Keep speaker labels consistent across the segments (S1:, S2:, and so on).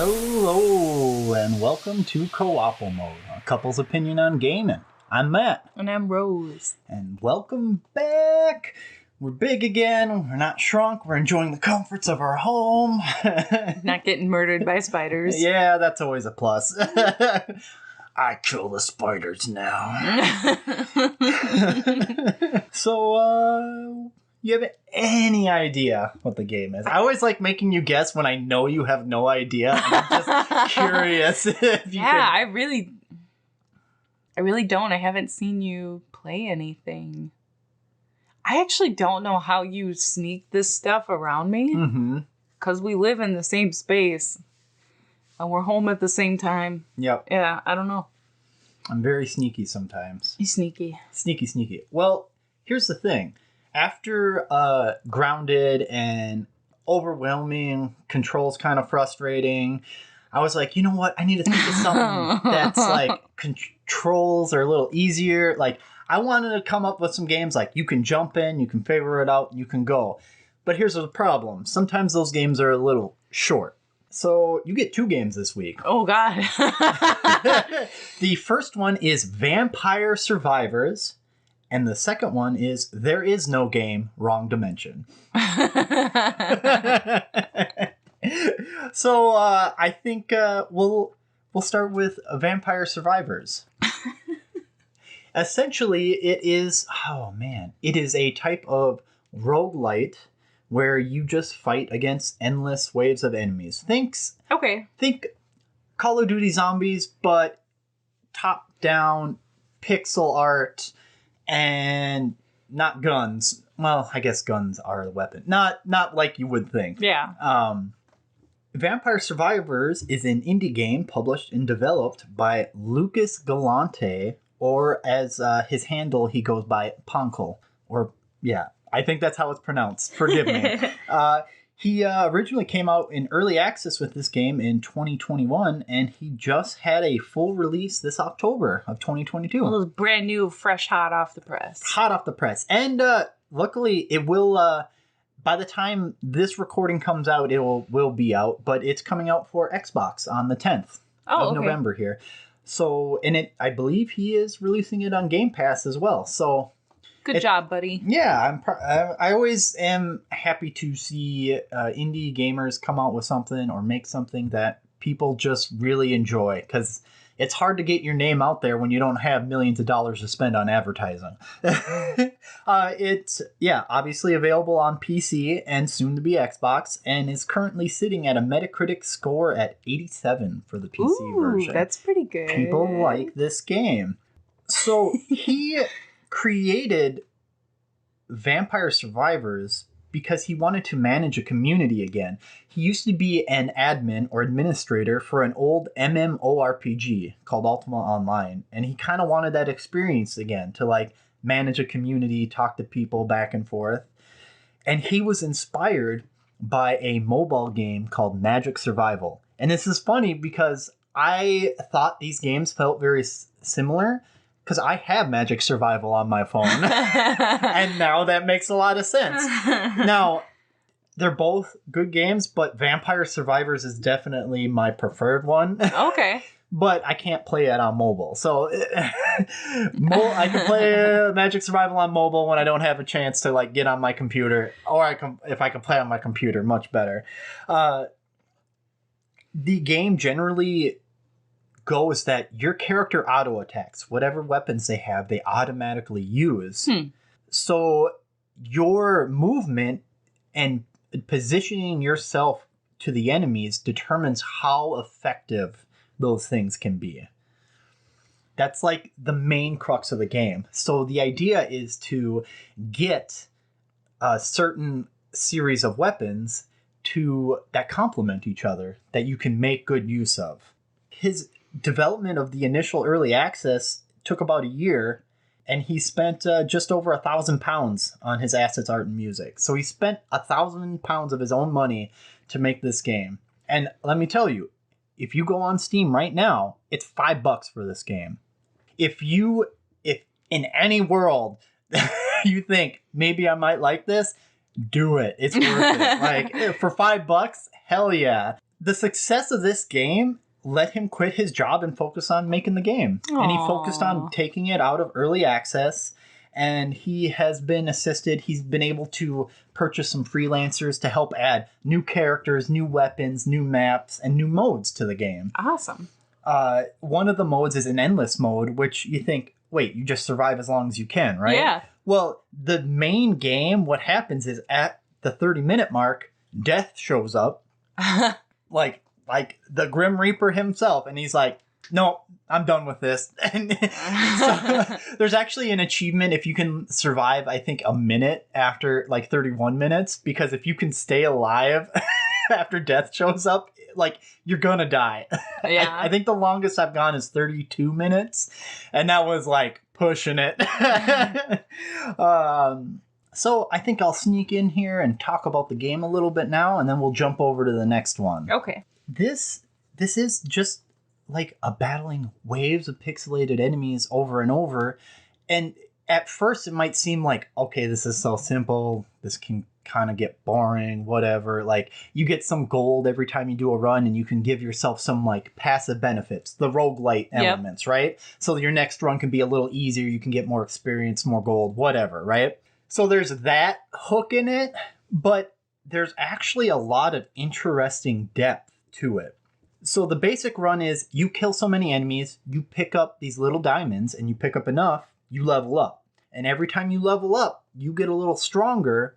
S1: Hello, and welcome to Co-ople Mode, a couple's opinion on gaming. I'm Matt.
S2: And I'm Rose.
S1: And welcome back. We're big again. We're not shrunk. We're enjoying the comforts of our home.
S2: Not getting murdered by spiders.
S1: Yeah, that's always a plus. I kill the spiders now. So, you have any idea what the game is? I always like making you guess when I know you have no idea. I'm just curious if you
S2: Yeah,
S1: can...
S2: I really don't. I haven't seen you play anything. I actually don't know how you sneak this stuff around me.
S1: Mm-hmm.
S2: Because we live in the same space. And we're home at the same time.
S1: Yep.
S2: Yeah, I don't know.
S1: I'm very sneaky sometimes.
S2: He's sneaky.
S1: Sneaky. Well, here's the thing. After Grounded and overwhelming, controls kind of frustrating, I was like, you know what? I need to think of something that's like controls are a little easier. Like, I wanted to come up with some games like you can jump in, you can figure it out, you can go. But here's the problem. Sometimes those games are a little short. So you get 2 games this week.
S2: Oh, God.
S1: The first one is Vampire Survivors. And the second one is There Is No Game, Wrong Dimension. So I think we'll start with Vampire Survivors. Essentially, it is a type of roguelite where you just fight against endless waves of enemies. Think Call of Duty Zombies, but top-down pixel art and not guns. Well, I guess guns are the weapon. Not like you would think.
S2: Yeah.
S1: Vampire Survivors is an indie game published and developed by Lucas Galante, or as his handle, he goes by Ponkel. Or, yeah, I think that's how it's pronounced. Forgive me. He originally came out in early access with this game in 2021, and he just had a full release this October of 2022.
S2: Well, it was brand new, fresh, hot off the press.
S1: Hot off the press. And luckily, it will, by the time this recording comes out, it will be out, but it's coming out for Xbox on the 10th of November here. So, and I believe he is releasing it on Game Pass as well. So...
S2: Good job, buddy.
S1: Yeah, I always am happy to see indie gamers come out with something or make something that people just really enjoy, because it's hard to get your name out there when you don't have millions of dollars to spend on advertising. It's obviously available on PC and soon to be Xbox, and is currently sitting at a Metacritic score at 87 for the PC version.
S2: That's pretty good.
S1: People like this game. So he created Vampire Survivors because he wanted to manage a community again. He used to be an admin or administrator for an old MMORPG called Ultima Online, and he kind of wanted that experience again to like manage a community, talk to people back and forth. And he was inspired by a mobile game called Magic Survival. And this is funny because I thought these games felt very similar, because I have Magic Survival on my phone. And now that makes a lot of sense. Now, they're both good games, but Vampire Survivors is definitely my preferred one.
S2: Okay.
S1: But I can't play it on mobile. So I can play Magic Survival on mobile when I don't have a chance to like get on my computer. Or if I can play on my computer, much better. The game generally goes that your character auto attacks whatever weapons they have, they automatically use. So your movement and positioning yourself to the enemies determines how effective those things can be. That's like the main crux of the game. So the idea is to get a certain series of weapons that complement each other, that you can make good use of. His development of the initial early access took about a year, and he spent just over £1,000 on his assets, art, and music. So he spent £1,000 of his own money to make this game. And let me tell you, if you go on Steam right now, it's $5 for this game. If in any world you think maybe I might like this, do it. It's worth it. Like for $5, hell yeah. the success of this game let him quit his job and focus on making the game.
S2: Aww.
S1: And he focused on taking it out of early access. And he has been assisted. He's been able to purchase some freelancers to help add new characters, new weapons, new maps, and new modes to the game.
S2: Awesome.
S1: One of the modes is an endless mode, which you think, wait, you just survive as long as you can, right?
S2: Yeah.
S1: Well, the main game, what happens is at the 30-minute mark, death shows up. like the Grim Reaper himself. And he's like, no, I'm done with this. And so there's actually an achievement if you can survive, I think, a minute after like 31 minutes, because if you can stay alive after death shows up, like you're gonna die.
S2: Yeah.
S1: I think the longest I've gone is 32 minutes, and that was like pushing it. So I think I'll sneak in here and talk about the game a little bit now, and then we'll jump over to the next one.
S2: Okay.
S1: This is just like a battling waves of pixelated enemies over and over. And at first it might seem like, okay, this is so simple. This can kind of get boring, whatever. Like you get some gold every time you do a run, and you can give yourself some like passive benefits, the roguelite elements, right? So your next run can be a little easier. You can get more experience, more gold, whatever, right? So there's that hook in it, but there's actually a lot of interesting depth to it. So the basic run is you kill so many enemies, you pick up these little diamonds, and you pick up enough, you level up. And every time you level up, you get a little stronger,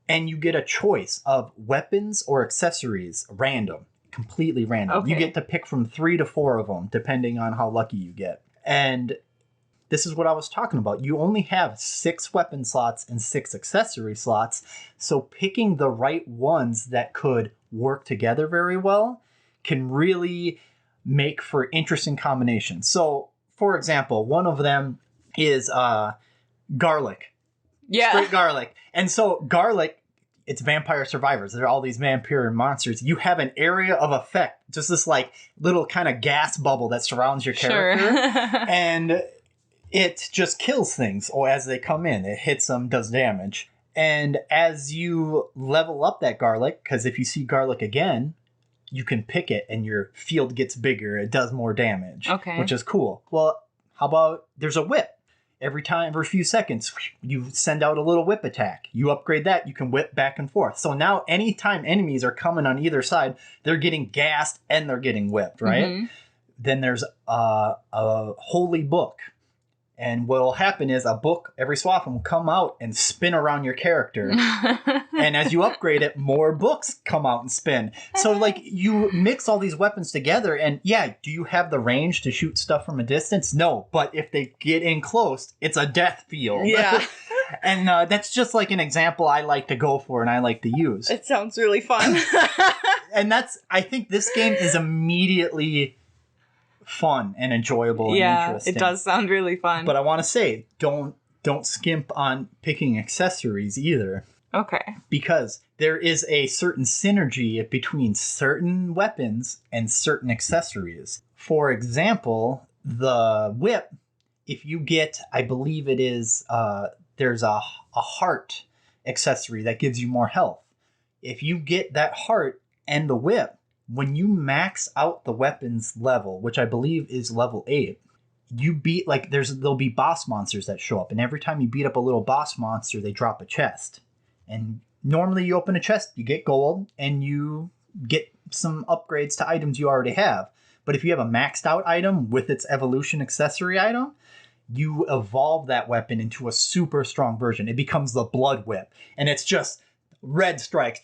S1: and you get a choice of weapons or accessories, random, completely random.
S2: Okay.
S1: You get to pick from 3 to 4 of them, depending on how lucky you get. And this is what I was talking about. You only have 6 weapon slots and 6 accessory slots, so picking the right ones that could work together very well can really make for interesting combinations. So, for example, one of them is garlic.
S2: Yeah.
S1: Straight garlic. And so garlic, it's vampire survivors. There are all these vampire monsters. You have an area of effect, just this like little kind of gas bubble that surrounds your character.
S2: Sure.
S1: And it just kills things as they come in. It hits them, does damage. And as you level up that garlic, because if you see garlic again, you can pick it and your field gets bigger. It does more damage,
S2: Okay.
S1: which is cool. Well, how about there's a whip? Every few seconds, you send out a little whip attack. You upgrade that, you can whip back and forth. So now anytime enemies are coming on either side, they're getting gassed and they're getting whipped, right?
S2: Mm-hmm.
S1: Then there's a holy book. And what will happen is a book, every so often, will come out and spin around your character. And as you upgrade it, more books come out and spin. So, like, you mix all these weapons together, and yeah, do you have the range to shoot stuff from a distance? No, but if they get in close, it's a death field.
S2: Yeah.
S1: And that's just like an example I like to go for and I like to use.
S2: It sounds really fun.
S1: And I think this game is immediately fun and enjoyable and interesting.
S2: It does sound really fun.
S1: But I want to say, don't skimp on picking accessories either.
S2: Okay.
S1: Because there is a certain synergy between certain weapons and certain accessories. For example, the whip, if you get, I believe it is, there's a heart accessory that gives you more health. If you get that heart and the whip, when you max out the weapons level, which I believe is level 8, you beat, like, there'll be boss monsters that show up. And every time you beat up a little boss monster, they drop a chest. And normally you open a chest, you get gold, and you get some upgrades to items you already have. But if you have a maxed out item with its evolution accessory item, you evolve that weapon into a super strong version. It becomes the blood whip. And it's just red strikes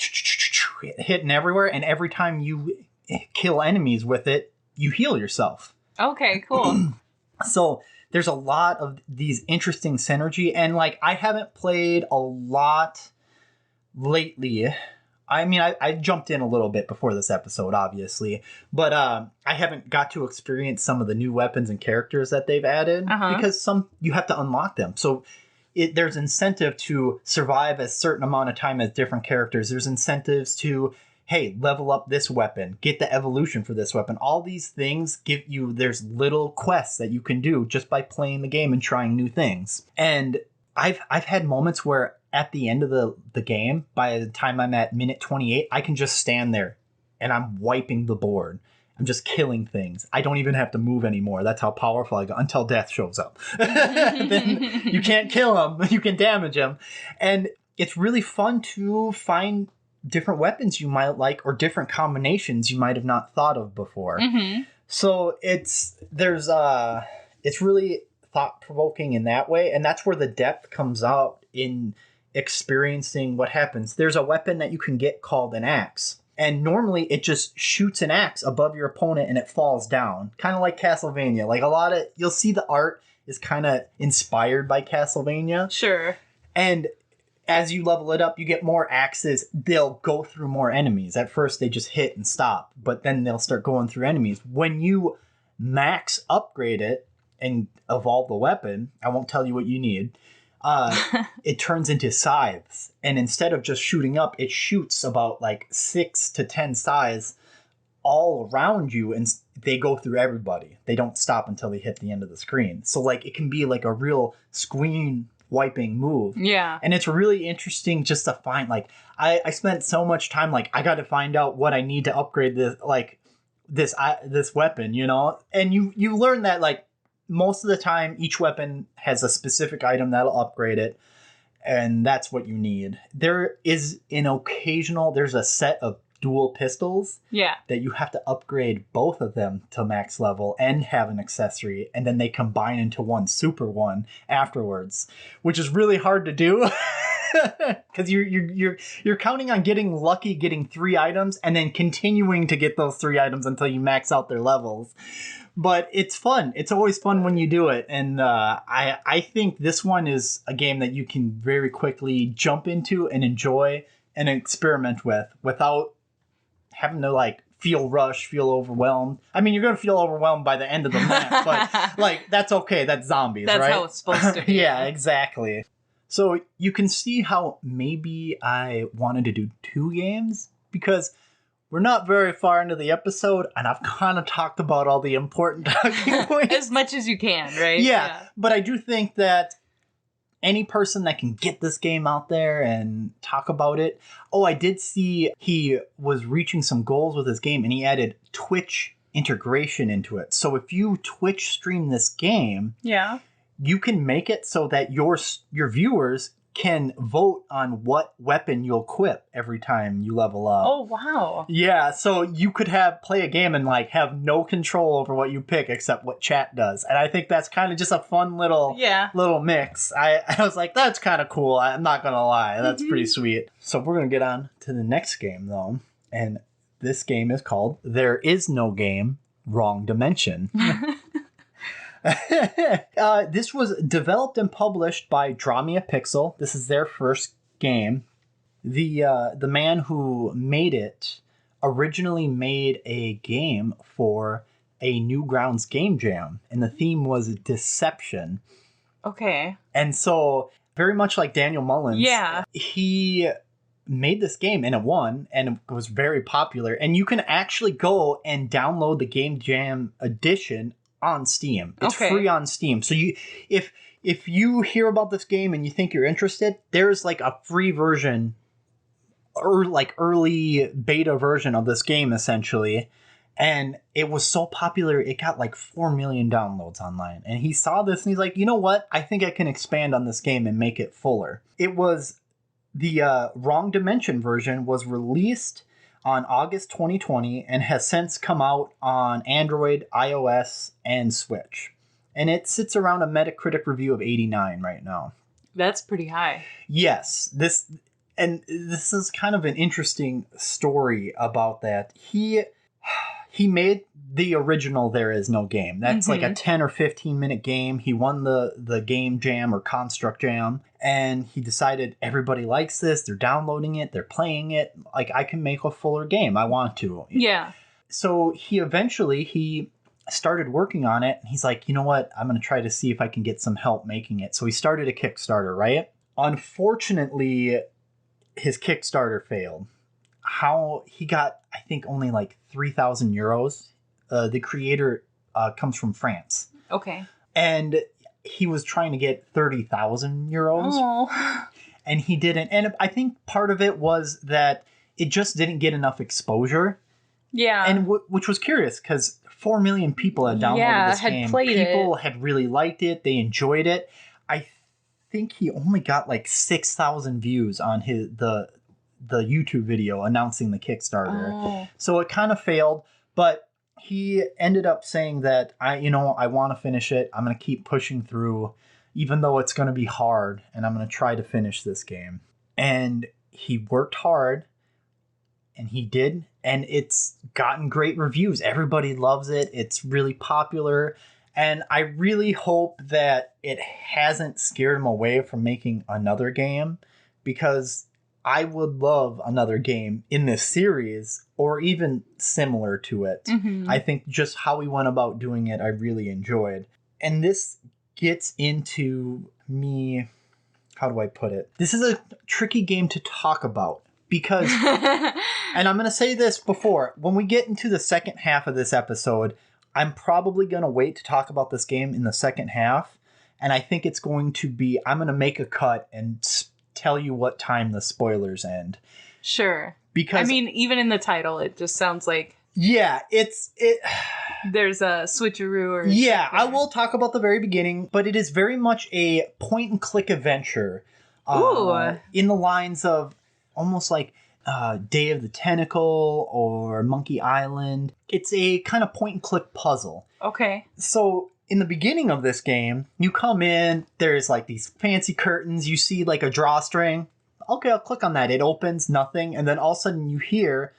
S1: hitting everywhere. And every time you kill enemies with it, you heal yourself.
S2: Okay, cool.
S1: So there's a lot of these interesting synergy. And like, I haven't played a lot lately. I mean, I jumped in a little bit before this episode, obviously, but I haven't got to experience some of the new weapons and characters that they've added because you have to unlock them. So there's incentive to survive a certain amount of time as different characters. There's incentives to, hey, level up this weapon, get the evolution for this weapon. All these things give you, there's little quests that you can do just by playing the game and trying new things. And I've had moments where at the end of the game, by the time I'm at minute 28, I can just stand there and I'm wiping the board. I'm just killing things. I don't even have to move anymore. That's how powerful I go until death shows up. Then you can't kill him. You can damage him. And it's really fun to find different weapons you might like or different combinations you might have not thought of before.
S2: Mm-hmm.
S1: So it's really thought-provoking in that way. And that's where the depth comes out in experiencing what happens. There's a weapon that you can get called an axe. And normally it just shoots an axe above your opponent and it falls down. Kind of like Castlevania. Like you'll see the art is kind of inspired by Castlevania.
S2: Sure.
S1: And as you level it up, you get more axes. They'll go through more enemies. At first they just hit and stop, but then they'll start going through enemies. When you max upgrade it and evolve the weapon, I won't tell you what you need. It turns into scythes, and instead of just shooting up, it shoots about like 6 to 10 scythes all around you, and they go through everybody. They don't stop until they hit the end of the screen. So like it can be like a real screen wiping move.
S2: Yeah.
S1: And it's really interesting just to find, like, I spent so much time like I got to find out what I need to upgrade this weapon, you know? And you learn that like most of the time, each weapon has a specific item that'll upgrade it, and that's what you need. There's a set of dual pistols that you have to upgrade both of them to max level and have an accessory, and then they combine into one super one afterwards, which is really hard to do. Because you're counting on getting lucky, getting 3 items, and then continuing to get those 3 items until you max out their levels. But it's fun. It's always fun when you do it. And I think this one is a game that you can very quickly jump into and enjoy and experiment with without having to like feel rushed, feel overwhelmed. I mean, you're going to feel overwhelmed by the end of the map, but like that's okay. That's zombies, right?
S2: That's how it's supposed to be.
S1: Yeah, exactly. So you can see how maybe I wanted to do 2 games because we're not very far into the episode, and I've kind of talked about all the important talking points.
S2: As much as you can, right?
S1: Yeah, but I do think that any person that can get this game out there and talk about it. Oh, I did see he was reaching some goals with his game, and he added Twitch integration into it. So if you Twitch stream this game, you can make it so that your viewers can vote on what weapon you'll equip every time you level up.
S2: Oh, wow.
S1: Yeah, so you could play a game and like have no control over what you pick except what chat does. And I think that's kind of just a fun little mix. I was like, that's kind of cool. I'm not going to lie. That's pretty sweet. So we're going to get on to the next game though. And this game is called There Is No Game, Wrong Dimension. This was developed and published by Draw Me a Pixel. This is their first game. The man who made it originally made a game for a Newgrounds game jam, and the theme was deception.
S2: Okay.
S1: And so, very much like Daniel Mullins, he made this game and it won, and it was very popular. And you can actually go and download the Game Jam edition on Steam. It's free on Steam. So if you hear about this game and you think you're interested, there's like a free version or like early beta version of this game essentially. And it was so popular, it got like 4 million downloads online. And he saw this and he's like, you know what? I think I can expand on this game and make it fuller. It was the Wrong Dimension version was released on August 2020 and has since come out on Android, iOS, and Switch. And it sits around a Metacritic review of 89 right now.
S2: That's pretty high.
S1: Yes. This is kind of an interesting story about that. He made the original There Is No Game. That's like a 10 or 15 minute game. He won the game jam or construct jam. And he decided everybody likes this. They're downloading it. They're playing it. Like, I can make a fuller game. I want to.
S2: Yeah.
S1: So he started working on it. And he's like, you know what? I'm going to try to see if I can get some help making it. So he started a Kickstarter, right? Unfortunately, his Kickstarter failed. How he got, I think, only like 3,000 euros. The creator comes from France.
S2: Okay.
S1: And he was trying to get 30,000 euros.
S2: Oh.
S1: And he didn't. And I think part of it was that it just didn't get enough exposure.
S2: Yeah.
S1: And which was curious because 4 million people had downloaded this game. People had really liked it. They enjoyed it. I think he only got like 6,000 views on the YouTube video announcing the Kickstarter.
S2: Oh.
S1: So it kind of failed, but he ended up saying that I want to finish it. I'm going to keep pushing through, even though it's going to be hard, and I'm going to try to finish this game. And he worked hard, and he did, and it's gotten great reviews. Everybody loves it. It's really popular, and I really hope that it hasn't scared him away from making another game, because I would love another game in this series or even similar to it.
S2: Mm-hmm.
S1: I think just how he went about doing it, I really enjoyed. And this gets into me, how do I put it? This is a tricky game to talk about because, and I'm going to say this before, when we get into the second half of this episode, I'm probably going to wait to talk about this game in the second half. And I think it's going to be, I'm going to make a cut and tell you what time the spoilers end.
S2: Sure.
S1: Because
S2: I mean, even in the title, it just sounds like there's a switcheroo or
S1: yeah, I will talk about the very beginning, but it is very much a point and click adventure. In the lines of almost like Day of the Tentacle or Monkey Island. It's a kind of point and click puzzle.
S2: Okay.
S1: So in the beginning of this game, you come in, there's like these fancy curtains, you see like a drawstring. Okay, I'll click on that. It opens, nothing. And then all of a sudden you hear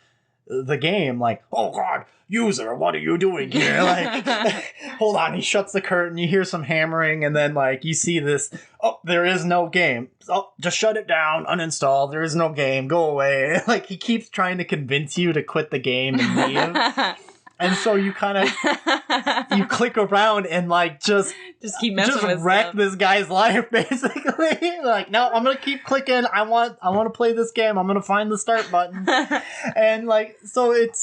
S1: the game like, oh God, user, what are you doing here? Like, hold on. He shuts the curtain. You hear some hammering. And then like you see this, oh, there is no game. Oh, just shut it down, uninstall. There is no game. Go away. Like he keeps trying to convince you to quit the game and leave. And so you kind of, you click around and like just
S2: keep messing with
S1: wreck
S2: stuff.
S1: this guy's life basically. Like, no, I'm going to keep clicking. I want to play this game. I'm going to find the start button. And like, so it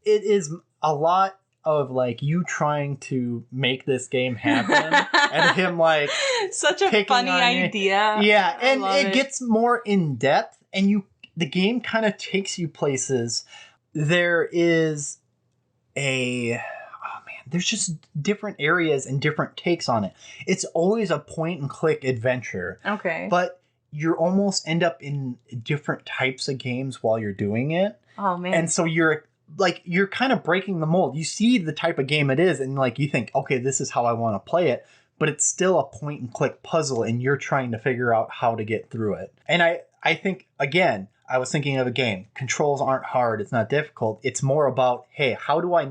S1: is a lot of like you trying to make this game happen and him like
S2: such a funny idea.
S1: Yeah. And it gets more in depth and the game kind of takes you places. There is there's just different areas and different takes on it. It's always a point and click adventure.
S2: Okay.
S1: But you almost end up in different types of games while you're doing it.
S2: Oh man.
S1: And so you're kind of breaking the mold. You see the type of game it is and like you think, okay, this is how I want to play it, but it's still a point and click puzzle and you're trying to figure out how to get through it. And I think again, I was thinking of a game. Controls aren't hard. It's not difficult. It's more about, hey, how do I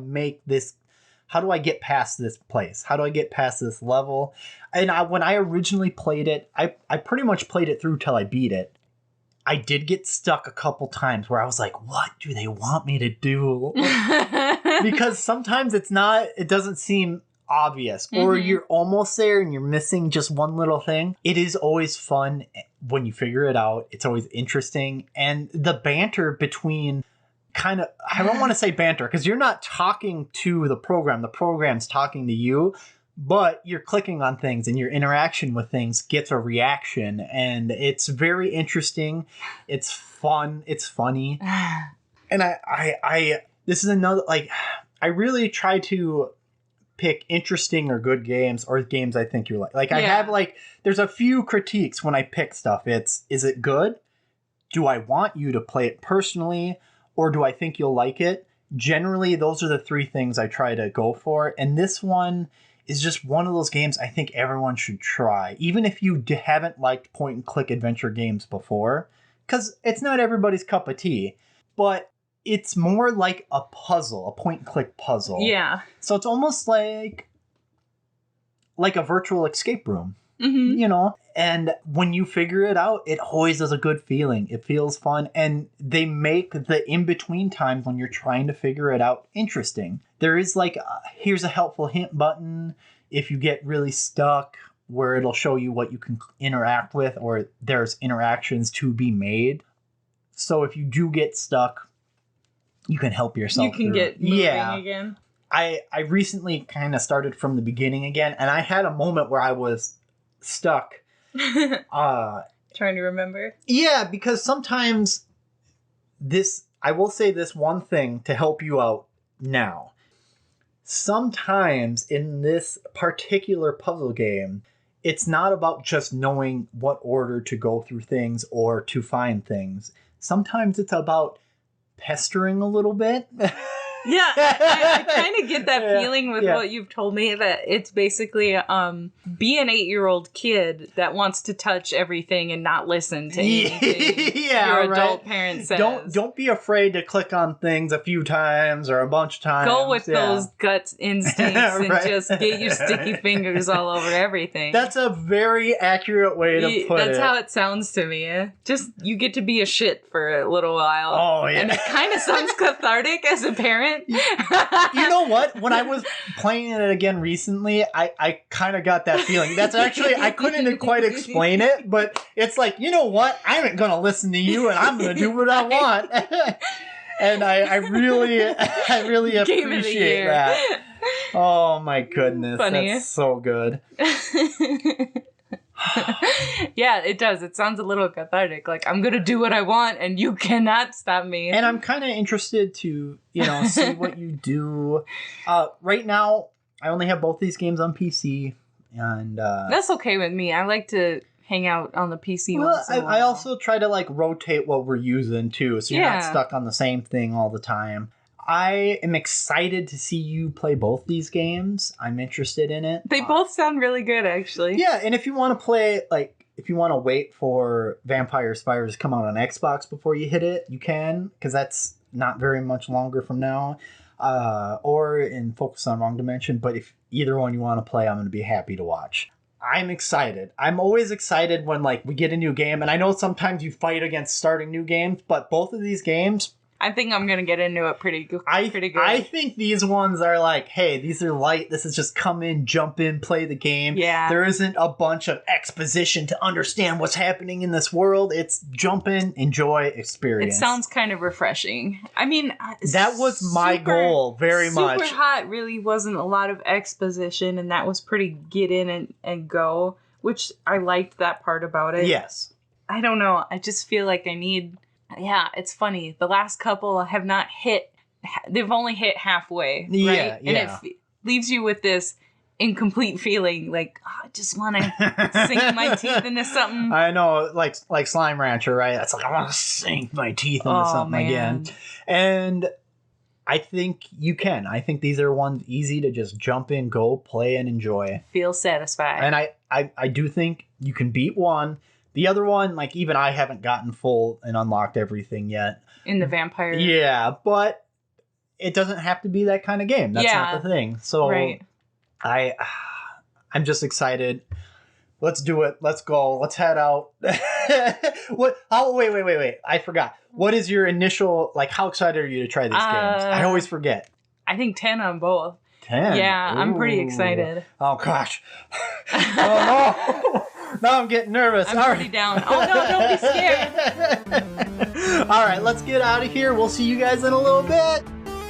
S1: get past this place? How do I get past this level? And when I originally played it, I pretty much played it through till I beat it. I did get stuck a couple times where I was like, what do they want me to do? Because sometimes it doesn't seem obvious, or you're almost there and you're missing just one little thing. It is always fun when you figure it out. It's always interesting. And the banter between I don't want to say banter because you're not talking to the program's talking to you, but you're clicking on things and your interaction with things gets a reaction, and it's very interesting. It's fun. It's funny. And I this is another, like, I really try to pick interesting or good games, or games I think you like. Like, I have, like, there's a few critiques when I pick stuff. Is it good? Do I want you to play it personally? Or do I think you'll like it? Generally, those are the three things I try to go for. And this one is just one of those games I think everyone should try. Even if you haven't liked point-and-click adventure games before. Because it's not everybody's cup of tea. But it's more like a puzzle, a point-and-click puzzle.
S2: Yeah.
S1: So it's almost like a virtual escape room.
S2: Mm-hmm.
S1: You know? And when you figure it out, it always is a good feeling. It feels fun. And they make the in-between times when you're trying to figure it out interesting. There is like, here's a helpful hint button if you get really stuck, where it'll show you what you can interact with, or there's interactions to be made. So if you do get stuck, you can help yourself.
S2: You can get moving again.
S1: I recently kind of started from the beginning again, and I had a moment where I was stuck.
S2: Trying to remember.
S1: Yeah, because sometimes I will say this one thing to help you out now. Sometimes in this particular puzzle game, it's not about just knowing what order to go through things or to find things. Sometimes it's about pestering a little bit.
S2: Yeah, I kind of get that feeling with what you've told me, that it's basically be an 8-year-old kid that wants to touch everything and not listen to anything your adult parent says.
S1: Don't be afraid to click on things a few times or a bunch of times.
S2: Go with those gut instincts and just get your sticky fingers all over everything.
S1: That's a very accurate way to put it.
S2: That's how it sounds to me. Just, you get to be a shit for a little while.
S1: Oh, yeah.
S2: And it kind of sounds cathartic as a parent.
S1: You know what? When I was playing it again recently, I kind of got that feeling. That's actually, I couldn't quite explain it, but it's like, you know what? I ain't going to listen to you and I'm going to do what I want. And I really appreciate that. Oh my goodness.
S2: Funny.
S1: That's so good.
S2: Yeah, it does. It sounds a little cathartic. Like, I'm going to do what I want and you cannot stop me.
S1: And I'm kind of interested to, see what you do. Right now, I only have both these games on PC. And
S2: that's okay with me. I like to hang out on the PC.
S1: Well, I also try to rotate what we're using too. So you're not stuck on the same thing all the time. I am excited to see you play both these games. I'm interested in it.
S2: They both sound really good, actually.
S1: Yeah, and if you want to play, if you want to wait for Vampire Survivors to come out on Xbox before you hit it, you can, because that's not very much longer from now. Or in Focus on Wrong Dimension, but if either one you want to play, I'm going to be happy to watch. I'm excited. I'm always excited when, we get a new game, and I know sometimes you fight against starting new games, but both of these games...
S2: I think I'm going to get into it pretty good.
S1: I think these ones are hey, these are light. This is just come in, jump in, play the game.
S2: Yeah.
S1: There isn't a bunch of exposition to understand what's happening in this world. It's jump in, enjoy, experience.
S2: It sounds kind of refreshing. I mean...
S1: That was my goal, very much.
S2: Super Hot really wasn't a lot of exposition, and that was pretty get in and go, which I liked that part about it.
S1: Yes.
S2: I don't know. I just feel like I need... Yeah, it's funny. The last couple have not hit... They've only hit halfway, right?
S1: Yeah.
S2: And it leaves you with this incomplete feeling, I just want to sink my teeth into something.
S1: I know, like Slime Rancher, right? That's I want to sink my teeth into something again. And I think you can. I think these are ones easy to just jump in, go, play, and enjoy.
S2: Feel satisfied.
S1: And I do think you can beat one. The other one, even I haven't gotten full and unlocked everything yet.
S2: In the vampire.
S1: Yeah, but it doesn't have to be that kind of game. That's not the thing. So
S2: right.
S1: I'm just excited. Let's do it. Let's go. Let's head out. What? Oh, wait. I forgot. What is your initial, how excited are you to try these games? I always forget.
S2: I think 10 on both.
S1: 10?
S2: Yeah, I'm pretty excited.
S1: Oh, gosh. Oh, no. Now I'm getting nervous.
S2: I'm pretty down. Oh, no, don't be scared.
S1: All right, let's get out of here. We'll see you guys in a little bit.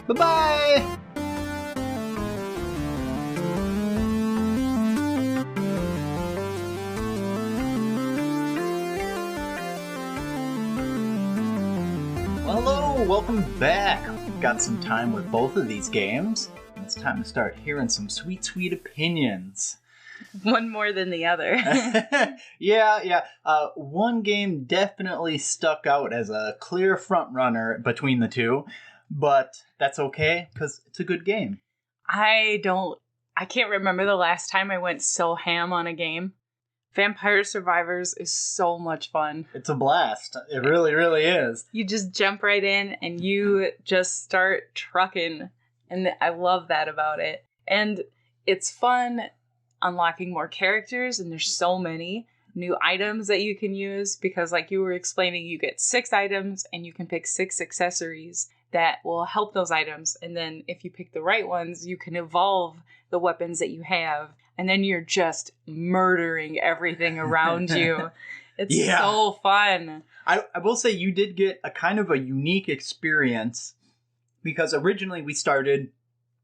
S1: Bye-bye. Hello, welcome back. We've got some time with both of these games. It's time to start hearing some sweet, sweet opinions.
S2: One more than the other.
S1: Yeah. One game definitely stuck out as a clear front runner between the two, but that's okay because it's a good game.
S2: I can't remember the last time I went so ham on a game. Vampire Survivors is so much fun.
S1: It's a blast. It really, really is.
S2: You just jump right in and you just start trucking. And I love that about it. And it's fun unlocking more characters, and there's so many new items that you can use because, like you were explaining, you get 6 items and you can pick 6 accessories that will help those items. And then if you pick the right ones, you can evolve the weapons that you have. And then you're just murdering everything around you. It's so fun.
S1: I will say you did get a kind of a unique experience because originally we started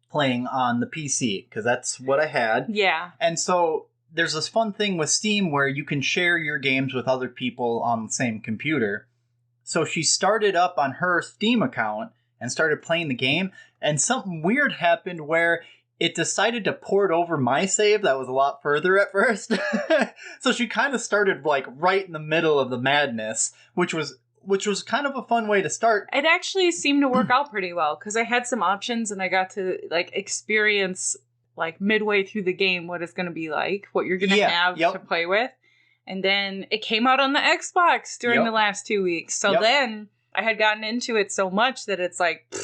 S1: playing on the PC because that's what I had.
S2: Yeah.
S1: And so there's this fun thing with Steam where you can share your games with other people on the same computer. So she started up on her Steam account and started playing the game, and something weird happened where it decided to port over my save that was a lot further at first. So she kind of started like right in the middle of the madness, which was kind of a fun way to start.
S2: It actually seemed to work out pretty well because I had some options and I got to like experience like midway through the game what it's going to be like, what you're going to have to play with. And then it came out on the Xbox during the last 2 weeks. So then I had gotten into it so much that it's like,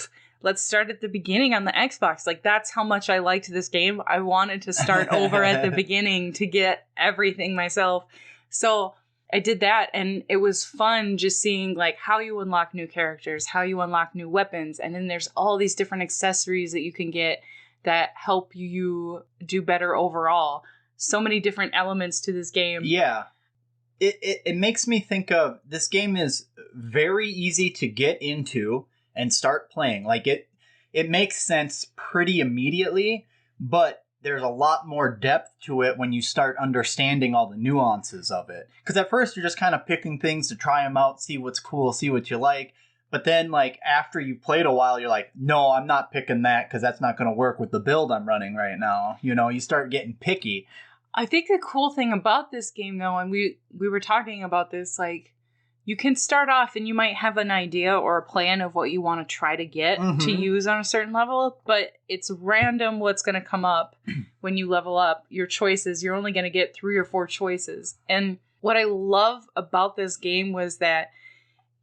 S2: let's start at the beginning on the Xbox. Like, that's how much I liked this game. I wanted to start over at the beginning to get everything myself. So I did that, and it was fun just seeing, like, how you unlock new characters, how you unlock new weapons, and then there's all these different accessories that you can get that help you do better overall. So many different elements to this game.
S1: Yeah. It makes me think of, this game is very easy to get into and start playing. Like, it makes sense pretty immediately, but there's a lot more depth to it when you start understanding all the nuances of it. Because at first you're just kind of picking things to try them out, see what's cool, see what you like. But then, like, after you've played a while, you're like, no, I'm not picking that because that's not going to work with the build I'm running right now. You know, you start getting picky.
S2: I think the cool thing about this game, though, and we were talking about this, like, you can start off and you might have an idea or a plan of what you want to try to get to use on a certain level, but it's random what's going to come up when you level up. Your choices, you're only going to get 3 or 4 choices. And what I love about this game was that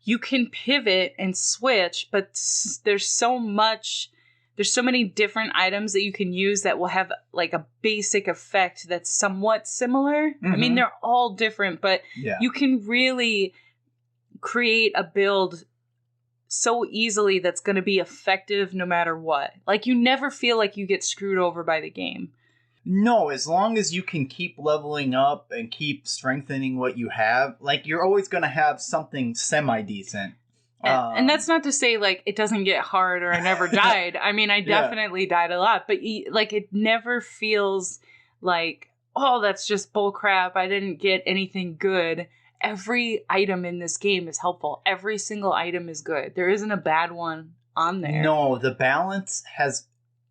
S2: you can pivot and switch, but there's so many different items that you can use that will have like a basic effect that's somewhat similar. I mean, they're all different, but you can really create a build so easily that's going to be effective no matter what. Like, you never feel like you get screwed over by the game.
S1: No, as long as you can keep leveling up and keep strengthening what you have, like, you're always going to have something semi-decent.
S2: And that's not to say, like, it doesn't get hard or I never died. I mean, I definitely died a lot. But, like, it never feels like, oh, that's just bullcrap. I didn't get anything good. Every item in this game is helpful. Every single item is good. There isn't a bad one on there.
S1: No, the balance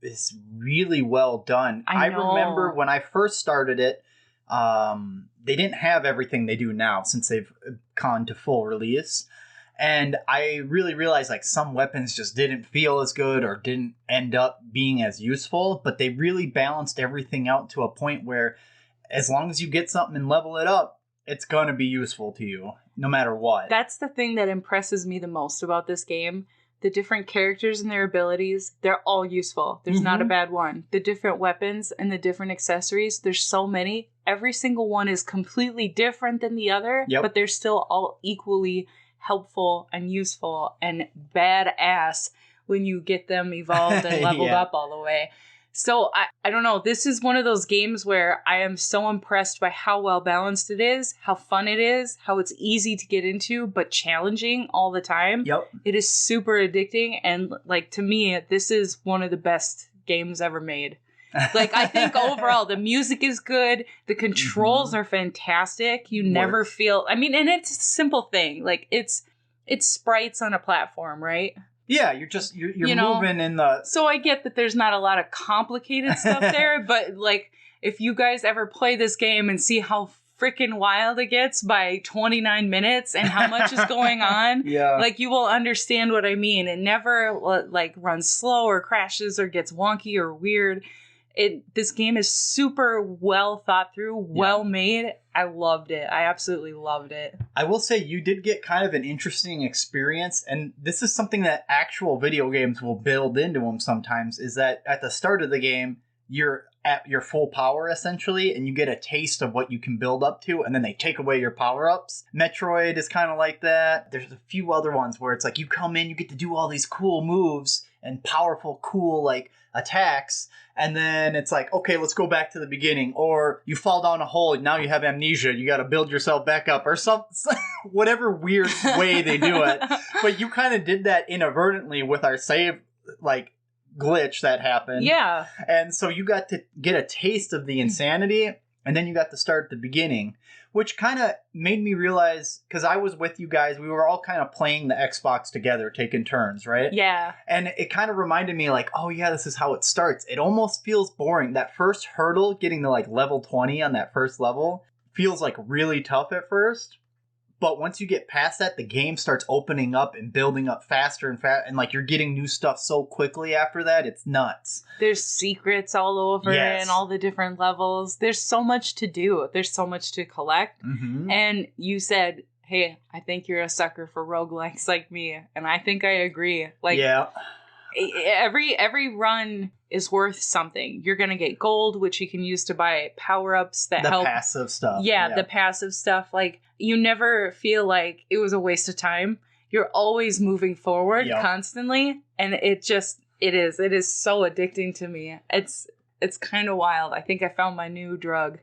S1: is really well done. I remember when I first started it, they didn't have everything they do now since they've gone to full release. And I really realized, like, some weapons just didn't feel as good or didn't end up being as useful, but they really balanced everything out to a point where as long as you get something and level it up, it's going to be useful to you, no matter what.
S2: That's the thing that impresses me the most about this game. The different characters and their abilities, they're all useful. There's not a bad one. The different weapons and the different accessories, there's so many. Every single one is completely different than the other, but they're still all equally helpful and useful and badass when you get them evolved and leveled up all the way. So I don't know. This is one of those games where I am so impressed by how well balanced it is, how fun it is, how it's easy to get into, but challenging all the time. It is super addicting. And like, to me, this is one of the best games ever made. Like, I think overall the music is good. The controls are fantastic. You never feel, I mean, and it's a simple thing. Like, it's sprites on a platform, right?
S1: Yeah, you're moving in the...
S2: So I get that there's not a lot of complicated stuff there, but, like, if you guys ever play this game and see how freaking wild it gets by 29 minutes and how much is going on, like, you will understand what I mean. It never, like, runs slow or crashes or gets wonky or weird. This game is super well thought through, well made. I loved it. I absolutely loved it.
S1: I will say you did get kind of an interesting experience, and this is something that actual video games will build into them sometimes, is that at the start of the game, you're at your full power, essentially, and you get a taste of what you can build up to, and then they take away your power-ups. Metroid is kind of like that. There's a few other ones where it's like you come in, you get to do all these cool moves and powerful, cool, like, attacks, and then it's like, okay, let's go back to the beginning. Or you fall down a hole, and now you have amnesia, you got to build yourself back up, or some whatever weird way they do it. But you kind of did that inadvertently with our save, like, glitch that happened.
S2: Yeah.
S1: And so you got to get a taste of the insanity, And then you got to start at the beginning, which kind of made me realize, because I was with you guys, we were all kind of playing the Xbox together, taking turns, right?
S2: Yeah.
S1: And it kind of reminded me like, oh yeah, this is how it starts. It almost feels boring. That first hurdle, getting to like level 20 on that first level, feels like really tough at first. But once you get past that, the game starts opening up and building up faster and faster. And like you're getting new stuff so quickly after that, it's nuts.
S2: There's secrets all over and all the different levels. There's so much to do. There's so much to collect.
S1: Mm-hmm.
S2: And you said, hey, I think you're a sucker for roguelikes like me. And I think I agree. Like,
S1: yeah.
S2: Every run is worth something. You're going to get gold, which you can use to buy power-ups that help.
S1: The passive stuff.
S2: Yeah, the passive stuff. Like, you never feel like it was a waste of time. You're always moving forward constantly. And it is so addicting to me. It's kind of wild. I think I found my new drug.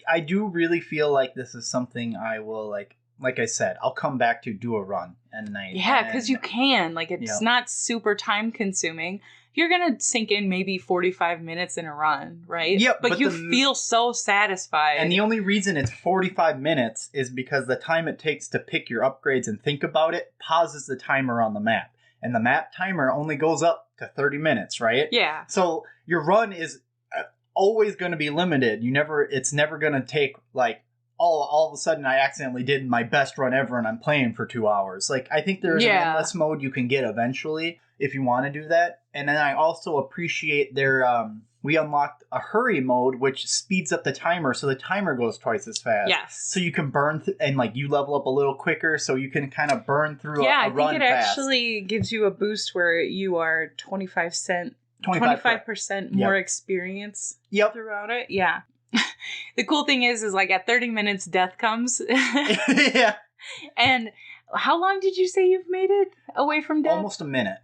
S1: I do really feel like this is something I will like I said, I'll come back to do a run at night.
S2: Yeah, because you can. Like, it's not super time consuming. You're going to sink in maybe 45 minutes in a run, right?
S1: Yep.
S2: But you feel so satisfied.
S1: And the only reason it's 45 minutes is because the time it takes to pick your upgrades and think about it pauses the timer on the map. And the map timer only goes up to 30 minutes, right?
S2: Yeah.
S1: So your run is always going to be limited. It's never going to take like, all of a sudden I accidentally did my best run ever and I'm playing for 2 hours. Like, I think there's an endless mode you can get eventually if you want to do that. And then I also appreciate their, we unlocked a hurry mode, which speeds up the timer. So the timer goes twice as fast.
S2: Yes.
S1: So you can burn, and like you level up a little quicker so you can kind of burn through a run fast.
S2: Yeah, I think it actually gives you a boost where you are 25% more experience throughout it. Yeah. The cool thing is like at 30 minutes, death comes.
S1: Yeah.
S2: And how long did you say you've made it away from death?
S1: Almost a minute.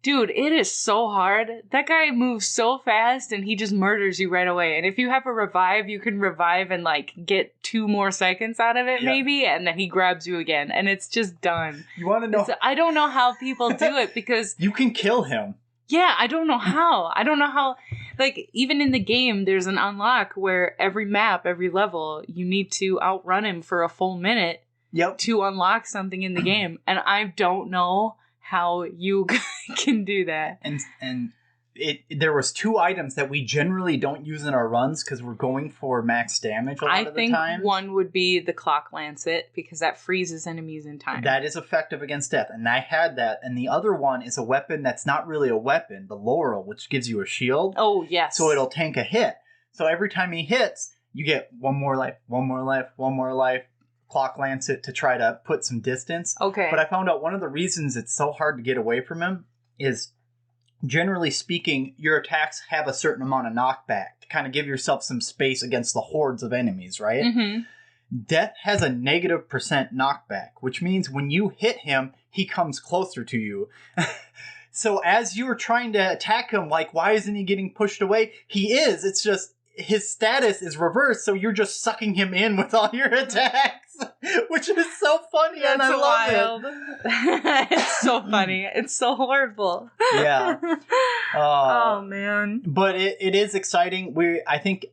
S2: Dude, it is so hard. That guy moves so fast and he just murders you right away. And if you have a revive, you can revive and like get 2 more seconds out of it maybe. And then he grabs you again and it's just done.
S1: You want to know?
S2: I don't know how people do it because...
S1: You can kill him.
S2: Yeah, I don't know how. Like, even in the game, there's an unlock where every map, every level, you need to outrun him for a full minute to unlock something in the game. And I don't know how you can do that.
S1: And there was 2 items that we generally don't use in our runs because we're going for max damage a lot of the time.
S2: I think one would be the clock lancet because that freezes enemies in time.
S1: That is effective against death, and I had that. And the other one is a weapon that's not really a weapon, the laurel, which gives you a shield.
S2: Oh, yes.
S1: So it'll tank a hit. So every time he hits, you get 1 more life, 1 more life, 1 more life. Clock lancet to try to put some distance.
S2: Okay.
S1: But I found out one of the reasons it's so hard to get away from him is, generally speaking, your attacks have a certain amount of knockback to kind of give yourself some space against the hordes of enemies, right?
S2: Mm-hmm.
S1: Death has a negative % knockback, which means when you hit him, he comes closer to you. So as you're trying to attack him, like, why isn't he getting pushed away? He is. It's just his status is reversed, so you're just sucking him in with all your attacks. Which is so funny.
S2: That's
S1: and I love
S2: it. It's so funny. It's so horrible.
S1: Yeah.
S2: Oh man.
S1: But it is exciting. I think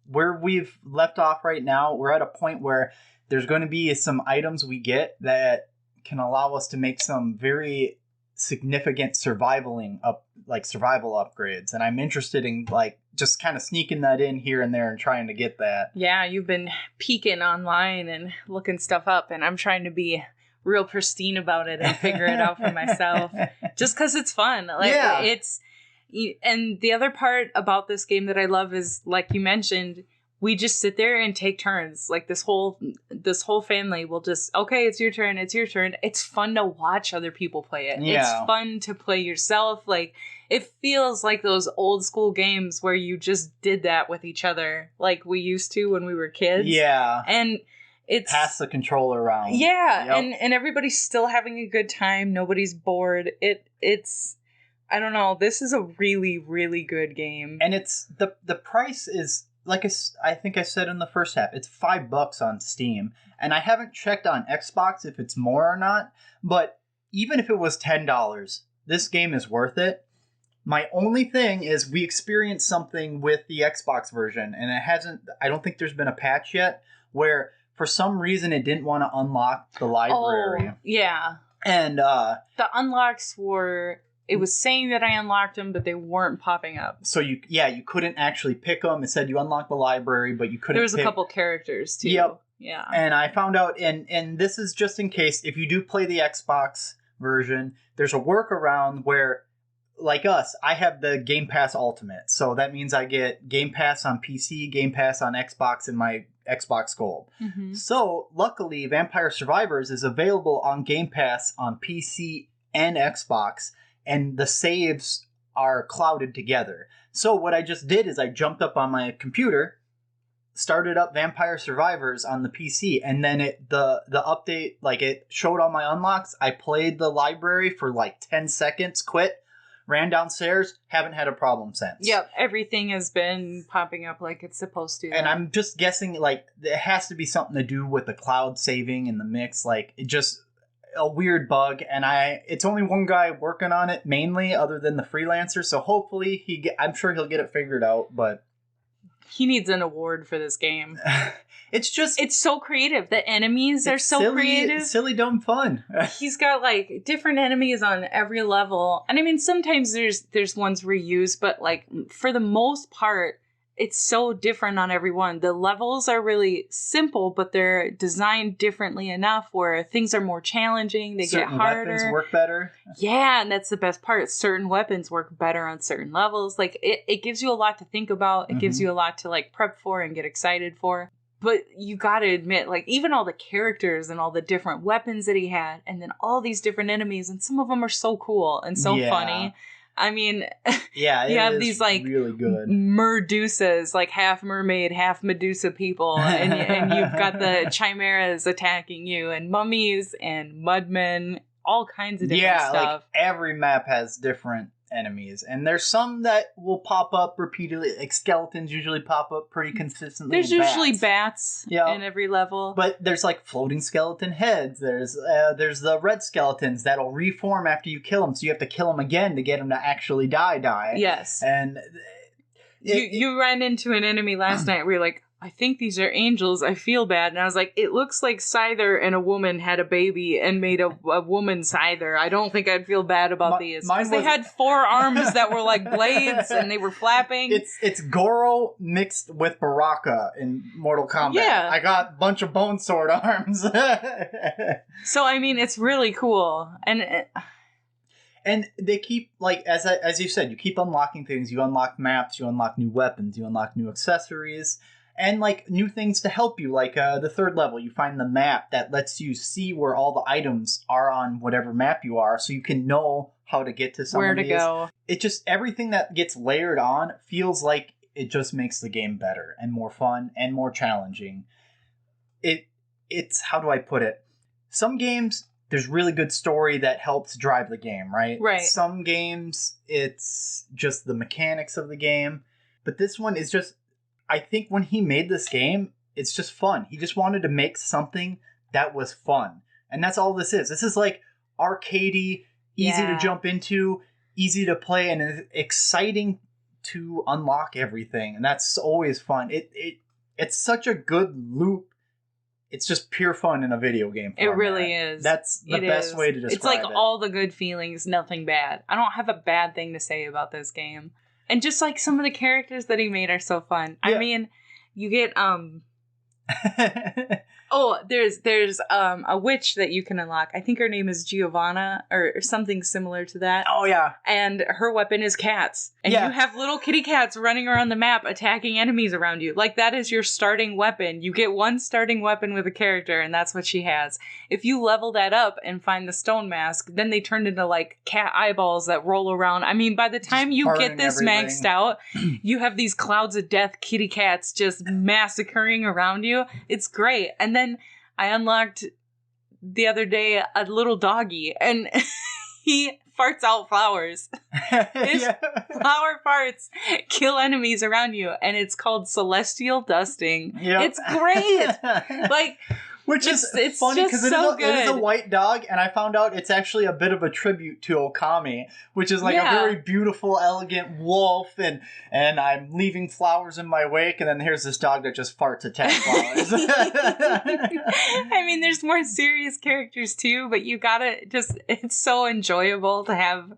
S1: where we've left off right now, we're at a point where there's going to be some items we get that can allow us to make some very significant survival upgrades, and I'm interested in like just kind of sneaking that in here and there and trying to get that.
S2: Yeah, you've been peeking online and looking stuff up, and I'm trying to be real pristine about it and figure it out for myself just because it's fun. Like, and the other part about this game that I love is, like you mentioned, we just sit there and take turns. Like this whole family will just, okay, it's your turn. It's fun to watch other people play it.
S1: Yeah.
S2: It's fun to play yourself. Like, it feels like those old school games where you just did that with each other, like we used to when we were kids.
S1: Yeah.
S2: And it's
S1: pass the controller around.
S2: Yeah. Yep. And everybody's still having a good time. Nobody's bored. It's I don't know. This is a really, really good game.
S1: And it's the price is, like I think I said in the first half, it's $5 on Steam. And I haven't checked on Xbox if it's more or not. But even if it was $10, this game is worth it. My only thing is we experienced something with the Xbox version, and I don't think there's been a patch yet, where for some reason it didn't want to unlock the library.
S2: Oh, yeah.
S1: And
S2: the unlocks were, it was saying that I unlocked them, but they weren't popping up.
S1: So you couldn't actually pick them. It said you unlocked the library, but you couldn't
S2: There was a couple characters too.
S1: Yep.
S2: Yeah.
S1: And I found out, and this is just in case, if you do play the Xbox version, there's a workaround where, like us, I have the Game Pass Ultimate. So that means I get Game Pass on PC, Game Pass on Xbox, and my Xbox Gold.
S2: Mm-hmm.
S1: So luckily, Vampire Survivors is available on Game Pass on PC and Xbox, and the saves are clouded together. So what I just did is I jumped up on my computer, started up Vampire Survivors on the PC, and then the update, like, it showed all my unlocks. I played the library for like 10 seconds, quit, ran downstairs, haven't had a problem since.
S2: Yep, everything has been popping up like it's supposed to.
S1: And I'm just guessing, like, it has to be something to do with the cloud saving in the mix. Like, it just a weird bug, and it's only one guy working on it mainly, other than the freelancer. So hopefully I'm sure he'll get it figured out, but
S2: he needs an award for this game.
S1: It's
S2: so creative. The enemies are so creative.
S1: Silly, dumb fun.
S2: He's got like different enemies on every level. And I mean, sometimes there's ones reused, but like for the most part, it's so different on every one. The levels are really simple, but they're designed differently enough where things are more challenging. They get harder.
S1: Certain weapons work better.
S2: Yeah, and that's the best part. Certain weapons work better on certain levels. Like it gives you a lot to think about. It gives you a lot to like prep for and get excited for. But you gotta admit, like, even all the characters and all the different weapons that he had, and then all these different enemies, and some of them are so cool and so funny. I mean,
S1: yeah,
S2: you have these like
S1: really good
S2: Merdusas, like half mermaid, half Medusa people, and you've got the chimeras attacking you, and mummies and mudmen, all kinds of different stuff.
S1: Like every map has different enemies, and there's some that will pop up repeatedly. Like skeletons usually pop up pretty consistently.
S2: There's usually bats in every level,
S1: but there's like floating skeleton heads. There's the red skeletons that'll reform after you kill them, so you have to kill them again to get them to actually die.
S2: Yes,
S1: and
S2: you ran into an enemy last night where you're like, I think these are angels. I feel bad. And I was like, it looks like Scyther and a woman had a baby and made a woman Scyther. I don't think I'd feel bad about these. Because they had 4 arms that were like blades and they were flapping.
S1: It's Goro mixed with Baraka in Mortal Kombat.
S2: Yeah.
S1: I got a bunch of bone sword arms.
S2: So, I mean, it's really cool.
S1: And they keep, like, as you said, you keep unlocking things. You unlock maps, you unlock new weapons, you unlock new accessories. And, like, new things to help you, like the 3rd level, you find the map that lets you see where all the items are on whatever map you are, so you can know how to get to some of these.
S2: Where to go.
S1: It just, everything that gets layered on feels like it just makes the game better and more fun and more challenging. It's, how do I put it? Some games, there's really good story that helps drive the game, right?
S2: Right.
S1: Some games, it's just the mechanics of the game. But this one is just, I think when he made this game, it's just fun. He just wanted to make something that was fun. And that's all this is. This is like arcadey, easy to jump into, easy to play, and exciting to unlock everything. And that's always fun. It's such a good loop. It's just pure fun in a video game format.
S2: It really is.
S1: That's the best way to describe it.
S2: It's like all the good feelings, nothing bad. I don't have a bad thing to say about this game. And just like some of the characters that he made are so fun. Yeah. I mean, you get there's a witch that you can unlock. I think her name is Giovanna or something similar to that.
S1: Oh yeah.
S2: And her weapon is cats. And you have little kitty cats running around the map attacking enemies around you. Like that is your starting weapon. You get one starting weapon with a character and that's what she has. If you level that up and find the stone mask, then they turn into like cat eyeballs that roll around. I mean, by the time you get this maxed out, you have these clouds of death kitty cats just massacring around you. It's great. And then I unlocked the other day a little doggy and he farts out flowers. His flower farts kill enemies around you and it's called celestial dusting. Yep. It's great. Like
S1: Which is
S2: it's
S1: funny because
S2: so
S1: it is a white dog, and I found out it's actually a bit of a tribute to Okami, which is like a very beautiful, elegant wolf, and I'm leaving flowers in my wake, and then here's this dog that just farts attack flowers.
S2: I mean, there's more serious characters too, but you gotta it's so enjoyable to have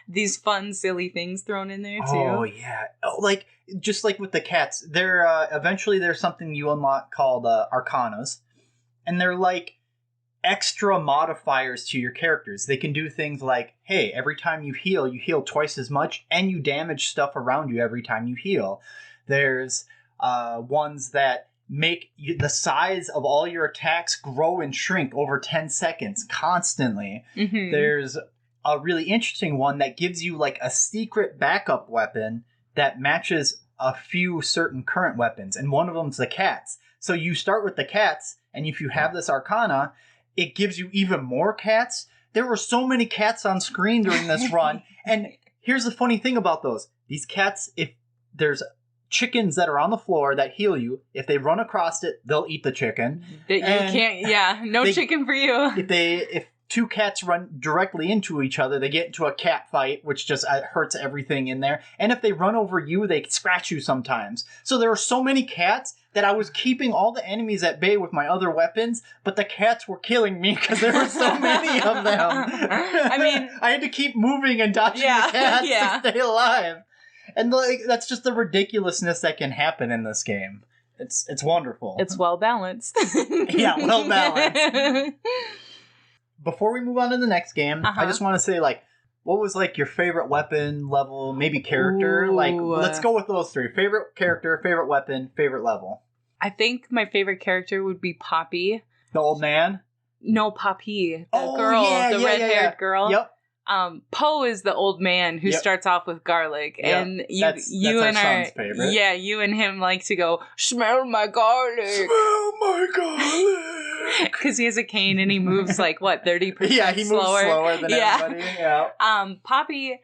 S2: these fun, silly things thrown in there too.
S1: Oh, yeah. Like, just like with the cats, eventually there's something you unlock called Arcanas. And they're like extra modifiers to your characters. They can do things like, hey, every time you heal twice as much, and you damage stuff around you every time you heal. There's ones that make the size of all your attacks grow and shrink over 10 seconds constantly. Mm-hmm. There's a really interesting one that gives you like a secret backup weapon that matches a few certain current weapons, and one of them's the cats. So you start with the cats, and if you have this Arcana, it gives you even more cats. There were so many cats on screen during this run, and here's the funny thing about those. These cats, if there's chickens that are on the floor that heal you, if they run across it, they'll eat the chicken. Chicken for you. If two cats run directly into each other, they get into a cat fight, which just hurts everything in there. And if they run over you, they scratch you sometimes. So there are so many cats that I was keeping all the enemies at bay with my other weapons, but the cats were killing me because there were so many of them. I mean, I had to keep moving and dodging the cats to stay alive. And that's just the ridiculousness that can happen in this game. It's wonderful.
S2: It's well balanced.
S1: Yeah, well balanced. Before we move on to the next game, I just want to say, like, what was, like, your favorite weapon, level, maybe character? Ooh. Like, let's go with those three. Favorite character, favorite weapon, favorite level.
S2: I think my favorite character would be Poppy.
S1: The old man?
S2: No, Poppy. The girl, the red-haired girl.
S1: Yep.
S2: Poe is the old man who starts off with garlic, and
S1: that's our son's favorite.
S2: Yeah, you and him like to go, smell my garlic.
S1: Smell my garlic.
S2: Because he has a cane and he moves like, what, 30% slower?
S1: Yeah, he moves slower than everybody. Yeah.
S2: Poppy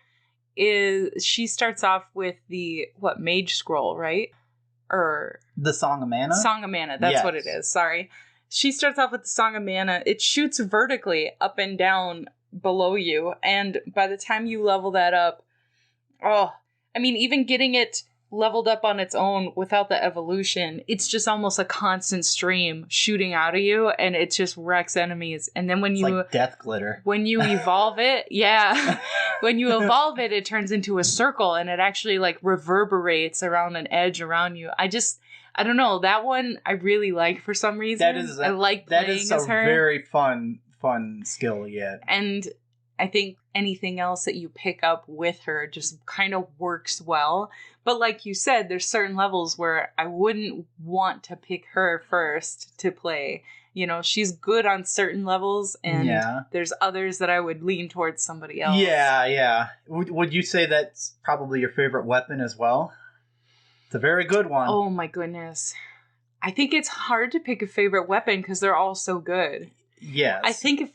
S2: she starts off with the, Mage Scroll, right? Or
S1: the Song of Mana?
S2: Song of Mana, that's what it is, sorry. She starts off with the Song of Mana. It shoots vertically up and down below you, and by the time you level that up, even getting it leveled up on its own without the evolution, it's just almost a constant stream shooting out of you, and it just wrecks enemies. And then when
S1: like death glitter.
S2: When you evolve it, when you evolve it, it turns into a circle, and it actually like reverberates around an edge around you. I don't know, that one I really like for some reason. I like playing as her. That is a
S1: very fun skill yet.
S2: And I think anything else that you pick up with her just kind of works well. But like you said, there's certain levels where I wouldn't want to pick her first to play. You know, she's good on certain levels, and there's others that I would lean towards somebody else.
S1: Yeah. Would you say that's probably your favorite weapon as well? It's a very good one.
S2: Oh my goodness. I think it's hard to pick a favorite weapon because they're all so good.
S1: Yes.
S2: I think if...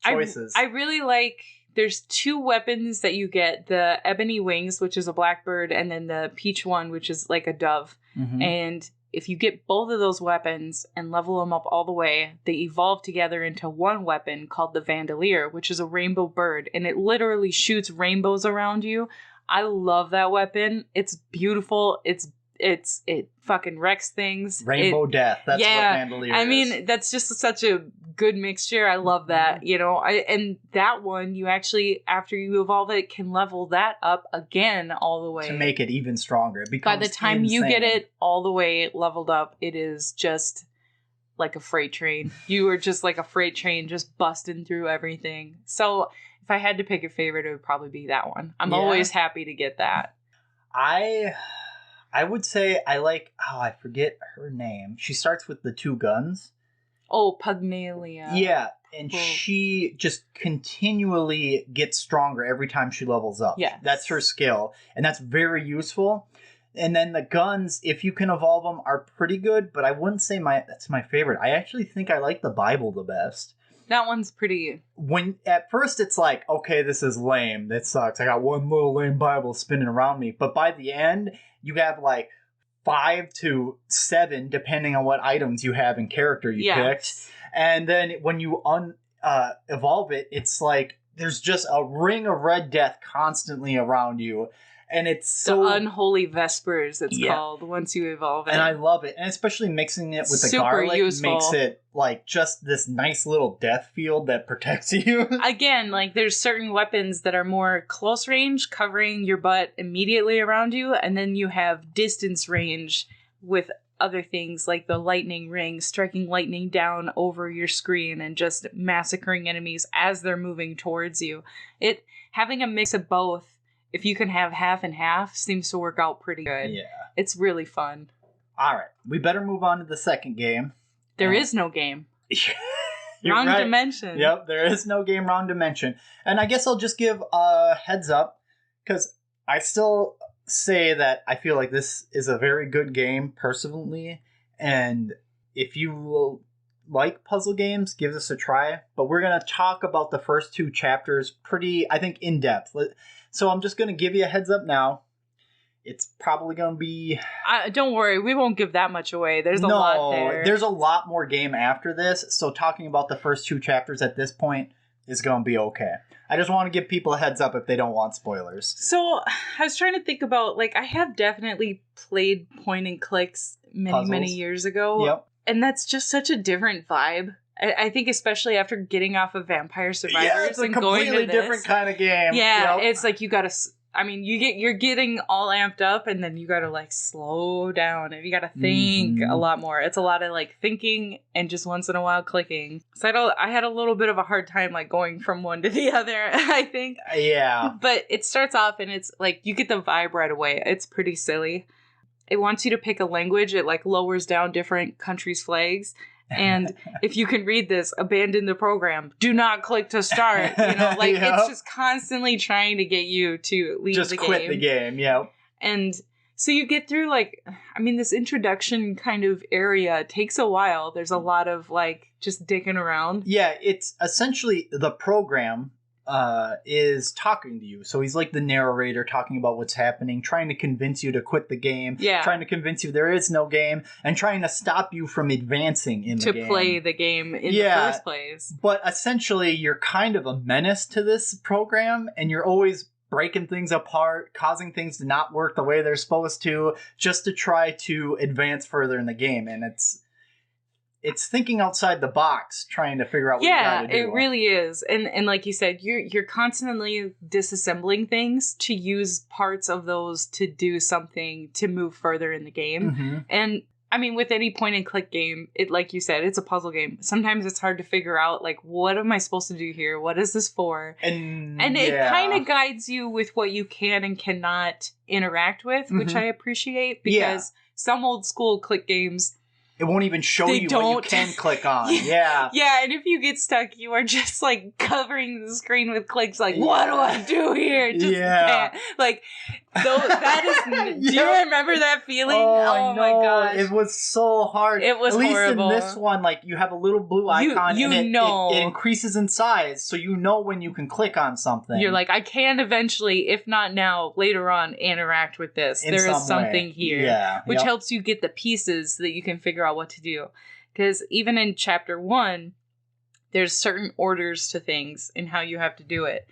S1: Choices.
S2: I really like... There's two weapons that you get. The Ebony Wings, which is a blackbird, and then the Peach one, which is like a dove. Mm-hmm. And if you get both of those weapons and level them up all the way, they evolve together into one weapon called the Vandalier, which is a rainbow bird. And it literally shoots rainbows around you. I love that weapon. It's beautiful. It fucking wrecks things.
S1: Rainbow death. That's what Vandalier is.
S2: I mean, that's just such a good mixture. I love that, you know. And that one, you actually, after you evolve it, can level that up again all the way.
S1: To make it even stronger. It becomes
S2: by the time
S1: insane.
S2: you get it all the way leveled up, it is just like a freight train. You are just like a freight train just busting through everything. So if I had to pick a favorite, it would probably be that one. I'm always happy to get that.
S1: I would say I like, I forget her name. She starts with the two guns.
S2: Oh, Pugnalia.
S1: Yeah, and she just continually gets stronger every time she levels up.
S2: Yeah.
S1: That's her skill, and that's very useful. And then the guns, if you can evolve them, are pretty good, but I wouldn't say that's my favorite. I actually think I like the Bible the best.
S2: That one's pretty...
S1: When at first it's like, okay, this is lame. That sucks. I got one little lame Bible spinning around me. But by the end, you have like 5 to 7, depending on what items you have and character you picked. And then when you evolve it, it's like there's just a ring of red death constantly around you. And it's so...
S2: The unholy vespers, it's called, once you evolve it.
S1: And I love it. And especially mixing it with the garlic makes it like just this nice little death field that protects you.
S2: Again, like there's certain weapons that are more close range, covering your butt immediately around you. And then you have distance range with other things like the lightning ring, striking lightning down over your screen and just massacring enemies as they're moving towards you. Having a mix of both, if you can have half and half, seems to work out pretty good. Yeah. It's really fun.
S1: All right. We better move on to the second game.
S2: There is no game. Wrong dimension.
S1: Yep, there is no game, wrong dimension. And I guess I'll just give a heads up, because I still say that I feel like this is a very good game, personally. And if you will like puzzle games, give this a try. But we're going to talk about the first 2 chapters pretty, I think, in depth. So I'm just going to give you a heads up now. It's probably going to be...
S2: don't worry, we won't give that much away. There's a lot there.
S1: There's a lot more game after this. So talking about the first 2 chapters at this point is going to be okay. I just want to give people a heads up if they don't want spoilers.
S2: So I was trying to think about, like, I have definitely played point and clicks many years ago.
S1: Yep.
S2: And that's just such a different vibe. I think especially after getting off of Vampire Survivors and going to this.
S1: It's a completely different kind of game.
S2: Yeah, it's like you gotta... I mean, you're getting all amped up, and then you gotta, like, slow down, and you gotta think a lot more. It's a lot of, like, thinking and just once in a while clicking. So I had a little bit of a hard time, like, going from one to the other, I think.
S1: Yeah.
S2: But it starts off, and it's, like, you get the vibe right away. It's pretty silly. It wants you to pick a language. It, like, lowers down different countries' flags. And if you can read this, abandon the program. Do not click to start. You know, like, it's just constantly trying to get you to leave the game.
S1: Just quit the game, yeah.
S2: And so you get through, like, I mean, this introduction kind of area takes a while. There's a lot of, like, just dicking around.
S1: Yeah, it's essentially the program is talking to you. So he's like the narrator talking about what's happening, trying to convince you to quit the game, trying to convince you there is no game, and trying to stop you from advancing in the game.
S2: To play the game in the first place.
S1: But essentially, you're kind of a menace to this program, and you're always breaking things apart, causing things to not work the way they're supposed to, just to try to advance further in the game. And it's thinking outside the box, trying to figure out what you gotta do.
S2: Yeah, it really is. And like you said, you're constantly disassembling things to use parts of those to do something to move further in the game. Mm-hmm. And I mean, with any point and click game, it, like you said, it's a puzzle game. Sometimes it's hard to figure out, like, what am I supposed to do here? What is this for? And it kind of guides you with what you can and cannot interact with, which I appreciate, because some old school click games,
S1: it won't even show you what you can click on. Yeah.
S2: Yeah, and if you get stuck, you are just, like, covering the screen with clicks, like, what do I do here? Just can't. Like, that is... Do you remember that feeling? Oh my gosh.
S1: It was so hard.
S2: It was horrible.
S1: At least in this one, like, you have a little blue icon, and it increases in size, so you know when you can click on something.
S2: You're like, I can eventually, if not now, later on, interact with this. There is something here. Which helps you get the pieces so that you can figure out what to do. Because even in chapter 1, there's certain orders to things and how you have to do it.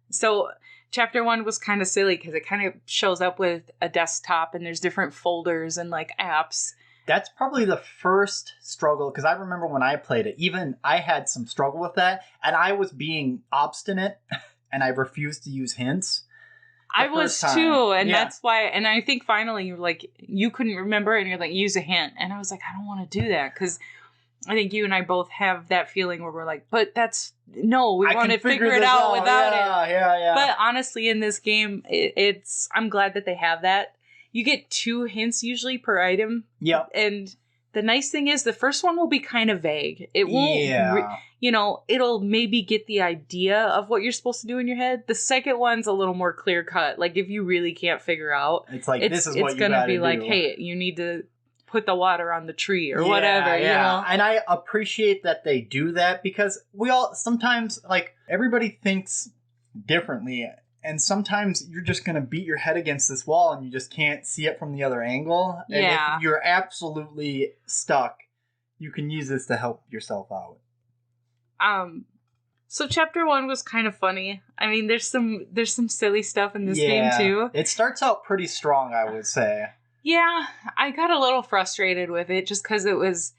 S2: So chapter 1 was kind of silly because it kind of shows up with a desktop and there's different folders and, like, apps.
S1: That's probably the first struggle, because I remember when I played it, even I had some struggle with that, and I was being obstinate and I refused to use hints.
S2: I was too, and that's why, and I think finally you were like, you couldn't remember, and you're like, use a hint. And I was like, I don't want to do that, because I think you and I both have that feeling where we're like, but we want to figure it out without it. Yeah. But honestly, in this game, I'm glad that they have that. You get 2 hints usually per item. Yep. And the nice thing is the first one will be kind of vague. It won't, it'll maybe get the idea of what you're supposed to do in your head. The second one's a little more clear cut. Like, if you really can't figure out,
S1: this is what you gotta do. It's
S2: going to be like, hey, you need to put the water on the tree or whatever, you know?
S1: And I appreciate that they do that, because we all sometimes, like, everybody thinks differently. And sometimes you're just going to beat your head against this wall and you just can't see it from the other angle. And if you're absolutely stuck, you can use this to help yourself out.
S2: So chapter 1 was kind of funny. I mean, there's some silly stuff in this game too.
S1: It starts out pretty strong, I would say.
S2: Yeah, I got a little frustrated with it just because it was,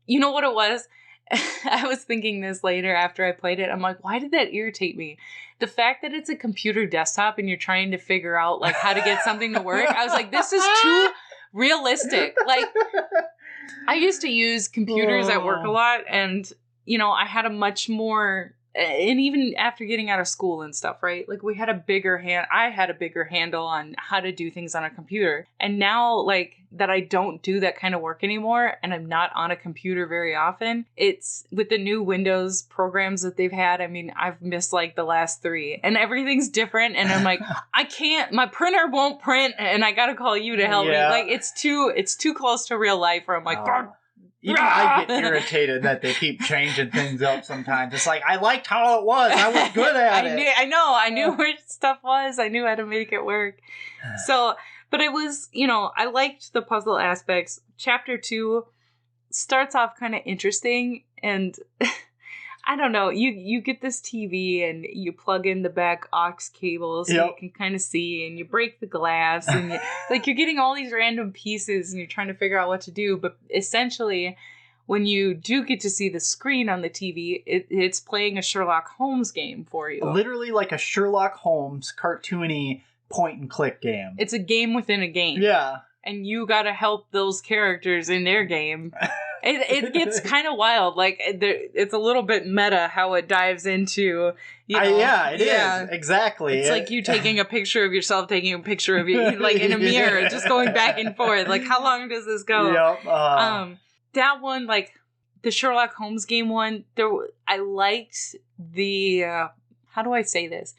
S2: you know what it was? I was thinking this later after I played it. I'm like, why did that irritate me? The fact that it's a computer desktop and you're trying to figure out like how to get something to work. I was like, this is too realistic. Like, I used to use computers at work a lot, and you know, I had a much more, and even after getting out of school and stuff, right? Like I had a bigger handle on how to do things on a computer. And now, like, that I don't do that kind of work anymore, and I'm not on a computer very often, it's with the new Windows programs that they've had. I mean, I've missed like the last 3, and everything's different. And I'm like, I can't, my printer won't print, and I got to call you to help me. Like, it's too close to real life where I'm like,
S1: even I get irritated that they keep changing things up sometimes. It's like, I liked how it was. I was good at it.
S2: I knew where stuff was. I knew how to make it work. So, but it was, you know, I liked the puzzle aspects. Chapter 2 starts off kind of interesting, and I don't know, you get this TV and you plug in the back aux cable so you can kind of see, and you break the glass, and you're getting all these random pieces and you're trying to figure out what to do. But essentially, when you do get to see the screen on the TV, it's playing a Sherlock Holmes game for you. Literally
S1: like a Sherlock Holmes cartoony point and click game.
S2: It's a game within a game.
S1: Yeah.
S2: And you gotta help those characters in their game. It gets kind of wild. Like, it's a little bit meta how it dives into, you know.
S1: It is. Exactly.
S2: It's like you taking a picture of yourself, taking a picture of you, like in a mirror, just going back and forth. Like, how long does this go?
S1: Yep.
S2: That one, like, the Sherlock Holmes game one, I liked the, how do I say this?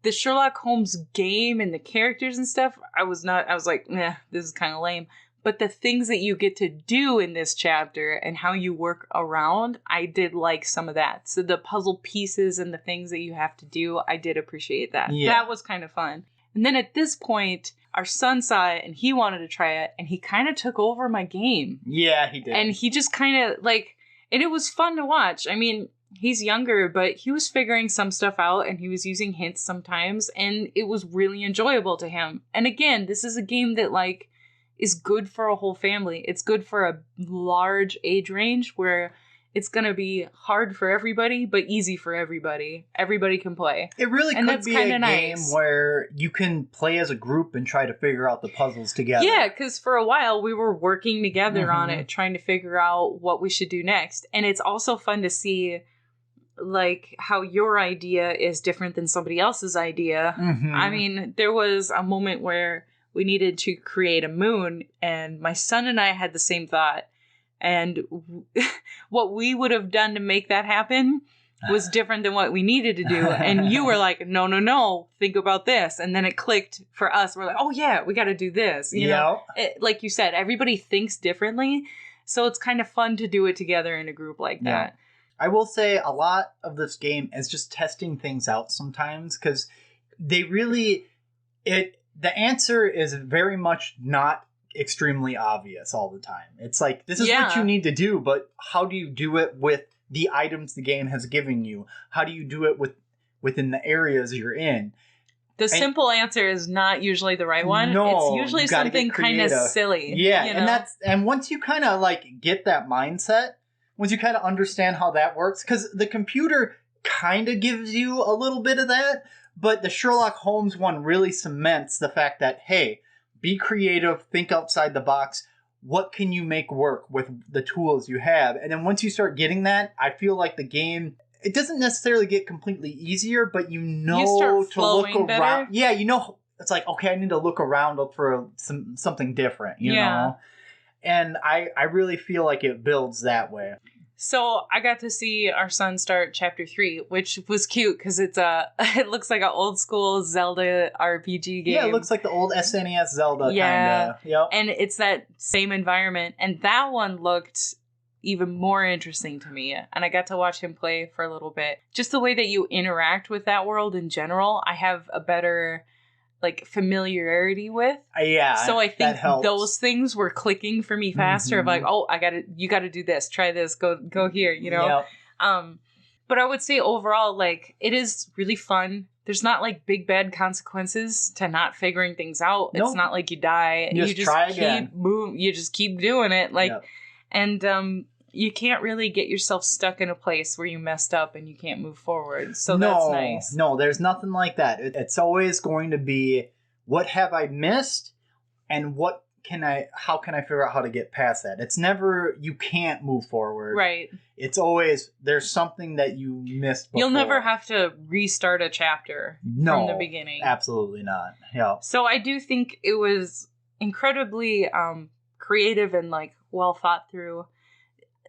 S2: The Sherlock Holmes game and the characters and stuff, I was like, nah, this is kind of lame. But the things that you get to do in this chapter and how you work around, I did like some of that. So the puzzle pieces and the things that you have to do, I did appreciate that. Yeah. That was kind of fun. And then at this point, our son saw it and he wanted to try it, and he kind of took over my game.
S1: Yeah, he did.
S2: And he just kind of like, and it was fun to watch. I mean, he's younger, but he was figuring some stuff out and he was using hints sometimes, and it was really enjoyable to him. And again, this is a game that like is good for a whole family. It's good for a large age range where it's going to be hard for everybody, but easy for everybody. Everybody can play.
S1: It really could be a game where you can play as a group and try to figure out the puzzles together.
S2: Yeah, because for a while we were working together on it, trying to figure out what we should do next. And it's also fun to see like how your idea is different than somebody else's idea. I mean, there was a moment where we needed to create a moon, and my son and I had the same thought. And what we would have done to make that happen was different than what we needed to do. And you were like, no, think about this. And then it clicked for us. We're like, oh yeah, we got to do this. You know, like you said, everybody thinks differently. So it's kind of fun to do it together in a group like that.
S1: I will say a lot of this game is just testing things out sometimes, because they really, the answer is very much not extremely obvious all the time. It's like, this is what you need to do, but how do you do it with the items the game has given you? How do you do it within the areas you're in?
S2: The simple answer is not usually the right one.
S1: No,
S2: it's usually something kind of silly.
S1: Yeah,
S2: you know?
S1: and once you kind of like get that mindset, once you kind of understand how that works, because the computer kind of gives you a little bit of that, but the Sherlock Holmes one really cements the fact that, hey, be creative, think outside the box. What can you make work with the tools you have? And then once you start getting that, I feel like the game, it doesn't necessarily get completely easier, but you know to look around. Better. Yeah, you know, it's like, okay, I need to look around for something different, you know? And I really feel like it builds that way.
S2: So I got to see our son start chapter 3, which was cute because it looks like an old school Zelda RPG game.
S1: Yeah, it looks like the old SNES Zelda kind of. Yep.
S2: And it's that same environment. And that one looked even more interesting to me. And I got to watch him play for a little bit. Just the way that you interact with that world in general, I have a better like familiarity with.
S1: Yeah.
S2: So I think those things were clicking for me faster of like, oh, you gotta do this, try this, go here, you know? Yep. But I would say overall, like, it is really fun. There's not like big bad consequences to not figuring things out. Nope. It's not like you die. You just try again. You just keep doing it. Like, yep. And you can't really get yourself stuck in a place where you messed up and you can't move forward. So that's nice.
S1: No, there's nothing like that. It's always going to be, what have I missed, and how can I figure out how to get past that? It's never, you can't move forward.
S2: Right.
S1: It's always, there's something that you missed before.
S2: You'll never have to restart a chapter from the beginning.
S1: Absolutely not. Yeah.
S2: So I do think it was incredibly creative and like well thought through.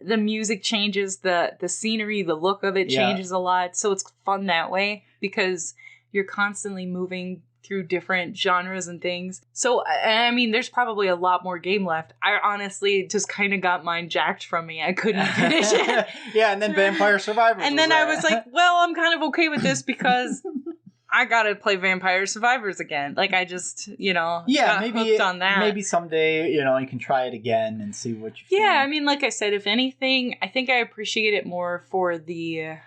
S2: The music changes, the scenery, the look of it changes a lot. So it's fun that way because you're constantly moving through different genres and things. So, I mean, there's probably a lot more game left. I honestly just kind of got mine jacked from me. I couldn't finish it.
S1: Yeah, and then Vampire Survivors.
S2: And then I was like, well, I'm kind of okay with this because I gotta play Vampire Survivors again. Like, I just, got hooked on that.
S1: Maybe someday, you can try it again and see what you think.
S2: Yeah, I mean, like I said, if anything, I think I appreciate it more for the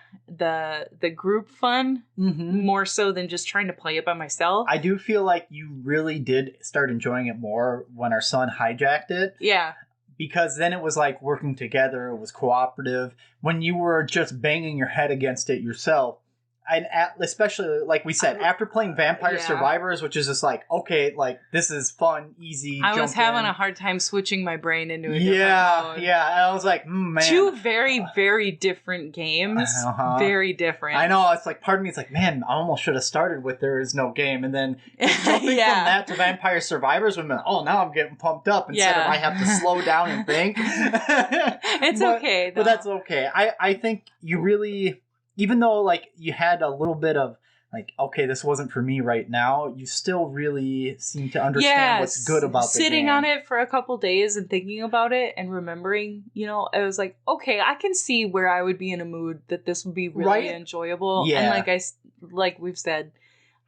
S2: group fun, more so than just trying to play it by myself.
S1: I do feel like you really did start enjoying it more when our son hijacked it.
S2: Yeah.
S1: Because then it was like working together, it was cooperative. When you were just banging your head against it yourself, and especially, like we said, after playing Vampire Survivors, which is just like, okay, like, this is fun, easy,
S2: I was having a hard time switching my brain into a different mode.
S1: Yeah, and I was like, man.
S2: Two very, very different games. Very different.
S1: I know, it's like, part of me is like, man, I almost should have started with There Is No Game, and then jumping from that to Vampire Survivors, now I'm getting pumped up, instead of I have to slow down and think.
S2: It's okay, though.
S1: But that's okay. I think you really... Even though, like, you had a little bit of, like, okay, this wasn't for me right now, you still really seem to understand what's good about the game.
S2: Sitting on it for a couple days and thinking about it and remembering, I was like, okay, I can see where I would be in a mood that this would be really enjoyable. Yeah. And like we've said,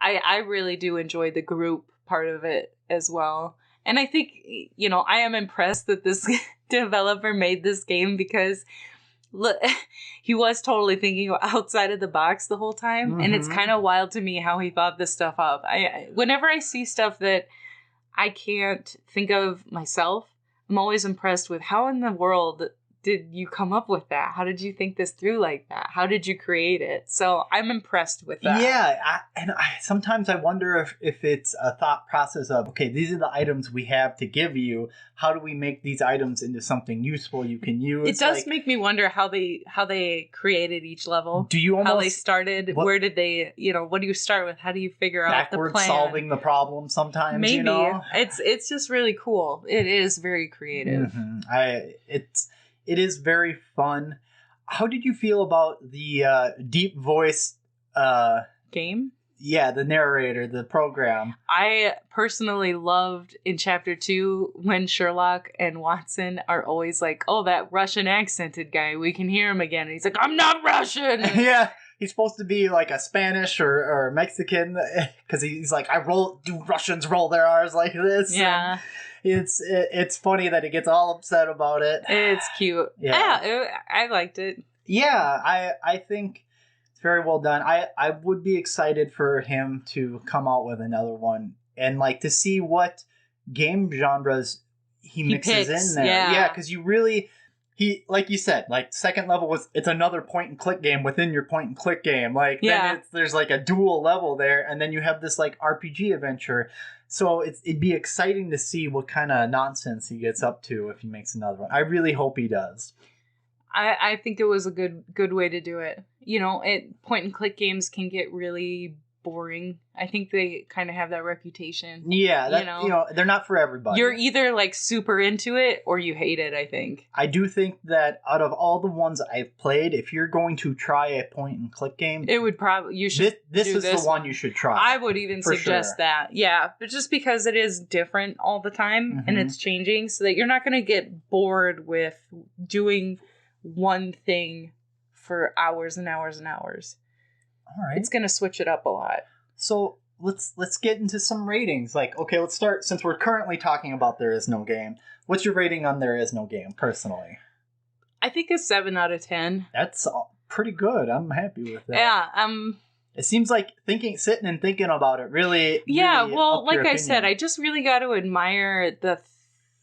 S2: I really do enjoy the group part of it as well. And I think, I am impressed that this developer made this game because... Look, he was totally thinking outside of the box the whole time, and it's kind of wild to me how he thought this stuff up. Whenever I see stuff that I can't think of myself, I'm always impressed with how in the world did you come up with that? How did you think this through like that? How did you create it? So I'm impressed with that.
S1: Yeah, sometimes I wonder if it's a thought process of, okay, these are the items we have to give you. How do we make these items into something useful you can use?
S2: It does make me wonder how they created each level.
S1: Do you almost...
S2: How they started, where did they, what do you start with? How do you figure out the plan?
S1: Backwards solving the problem sometimes,
S2: Maybe. It's just really cool. It is very creative.
S1: It is very fun. How did you feel about the deep voice
S2: game?
S1: Yeah, the narrator, the program.
S2: I personally loved in Chapter 2 when Sherlock and Watson are always like, oh, that Russian accented guy, we can hear him again. And he's like, I'm not Russian!
S1: Yeah, he's supposed to be like a Spanish or Mexican, because he's like, do Russians roll their R's like this?
S2: Yeah.
S1: And it's funny that he gets all upset about it.
S2: It's cute. Yeah, I liked it.
S1: Yeah, I think it's very well done. I would be excited for him to come out with another one and like to see what game genres he mixes in there. Yeah, because like you said, like second level it's another point and click game within your point and click game. Like then there's like a dual level there, and then you have this like RPG adventure. So it'd be exciting to see what kind of nonsense he gets up to if he makes another one. I really hope he does.
S2: I think it was a good way to do it. Point and click games can get really boring. I think they kind of have that reputation.
S1: Yeah, that, they're not for everybody.
S2: You're either like super into it or you hate it, I think.
S1: I do think that out of all the ones I've played, if you're going to try a point and click game,
S2: it would probably you should.
S1: This is the one you should try.
S2: I would even suggest that. Yeah, but just because it is different all the time and it's changing, so that you're not going to get bored with doing one thing for hours and hours and hours.
S1: All right.
S2: It's going to switch it up a lot.
S1: So let's get into some ratings. Like, okay, let's start, since we're currently talking about There Is No Game. What's your rating on There Is No Game, personally?
S2: I think a 7 out of 10.
S1: That's pretty good. I'm happy with that.
S2: Yeah.
S1: It seems like sitting and thinking about it really.
S2: Yeah,
S1: really
S2: well, like I said, I just really got to admire the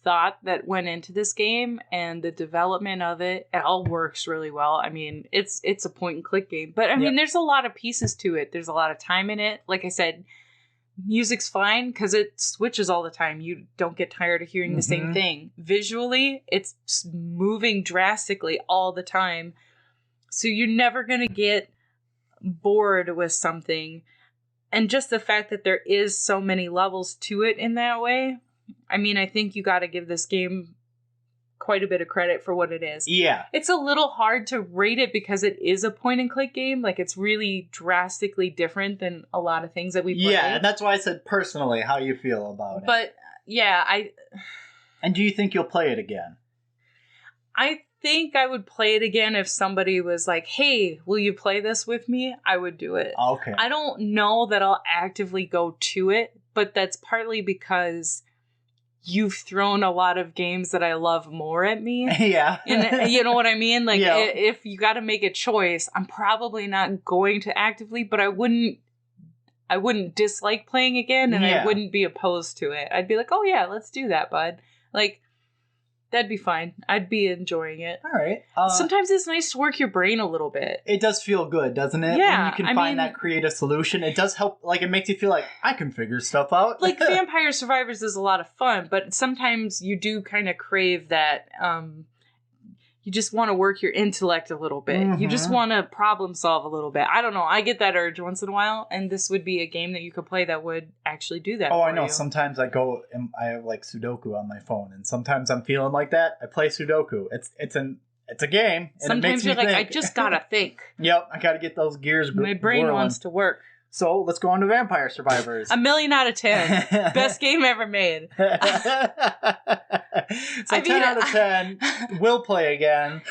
S2: thought that went into this game and the development of it. It all works really well. I mean, it's a point and click game, but I mean, there's a lot of pieces to it. There's a lot of time in it. Like I said, music's fine because it switches all the time. You don't get tired of hearing the same thing. Visually, it's moving drastically all the time. So you're never going to get bored with something. And just the fact that there is so many levels to it in that way, I mean, I think you got to give this game quite a bit of credit for what it is.
S1: Yeah.
S2: It's a little hard to rate it because it is a point and click game. Like, it's really drastically different than a lot of things that we play.
S1: Yeah, and that's why I said personally how you feel about it.
S2: But, yeah,
S1: And do you think you'll play it again?
S2: I think I would play it again if somebody was like, hey, will you play this with me? I would do it.
S1: Okay.
S2: I don't know that I'll actively go to it, but that's partly because you've thrown a lot of games that I love more at me.
S1: Yeah.
S2: And you know what I mean? Like, if you got to make a choice, I'm probably not going to actively, but I wouldn't dislike playing again, and I wouldn't be opposed to it. I'd be like, oh yeah, let's do that, bud. Like, that'd be fine. I'd be enjoying it.
S1: All right.
S2: Sometimes it's nice to work your brain a little bit.
S1: It does feel good, doesn't it?
S2: Yeah.
S1: When you can find that creative solution. It does help. Like, it makes you feel like, I can figure stuff out.
S2: Like, Vampire Survivors is a lot of fun, but sometimes you do kind of crave that, you just want to work your intellect a little bit. You just want to problem solve a little bit. I don't know. I get that urge once in a while, and this would be a game that you could play that would actually do that.
S1: Oh, I know. Sometimes I go and I have like Sudoku on my phone, and sometimes I'm feeling like that. I play Sudoku. It's a game. And
S2: sometimes
S1: it makes
S2: you're
S1: me
S2: like,
S1: think.
S2: I just gotta think.
S1: Yep, I gotta get those gears.
S2: My brain wants to work.
S1: So let's go on to Vampire Survivors.
S2: 1,000,000 out of 10. Best game ever made.
S1: So 10 out of 10. Will play again.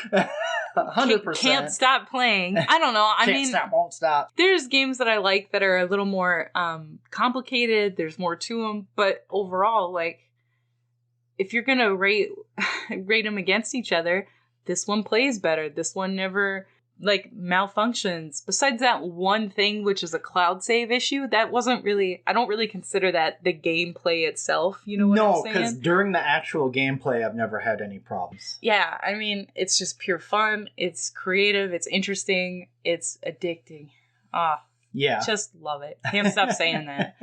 S1: 100%.
S2: Can't stop playing. I don't know.
S1: Can't stop, won't stop.
S2: There's games that I like that are a little more complicated. There's more to them. But overall, like, if you're going to rate them against each other, this one plays better. This one never malfunctions. Besides that one thing, which is a cloud save issue, that wasn't really, I don't really consider that the gameplay itself, you know what I'm saying? No,
S1: because during the actual gameplay, I've never had any problems.
S2: Yeah, I mean, it's just pure fun, it's creative, it's interesting, it's addicting.
S1: Yeah.
S2: Just love it. Can't stop saying that.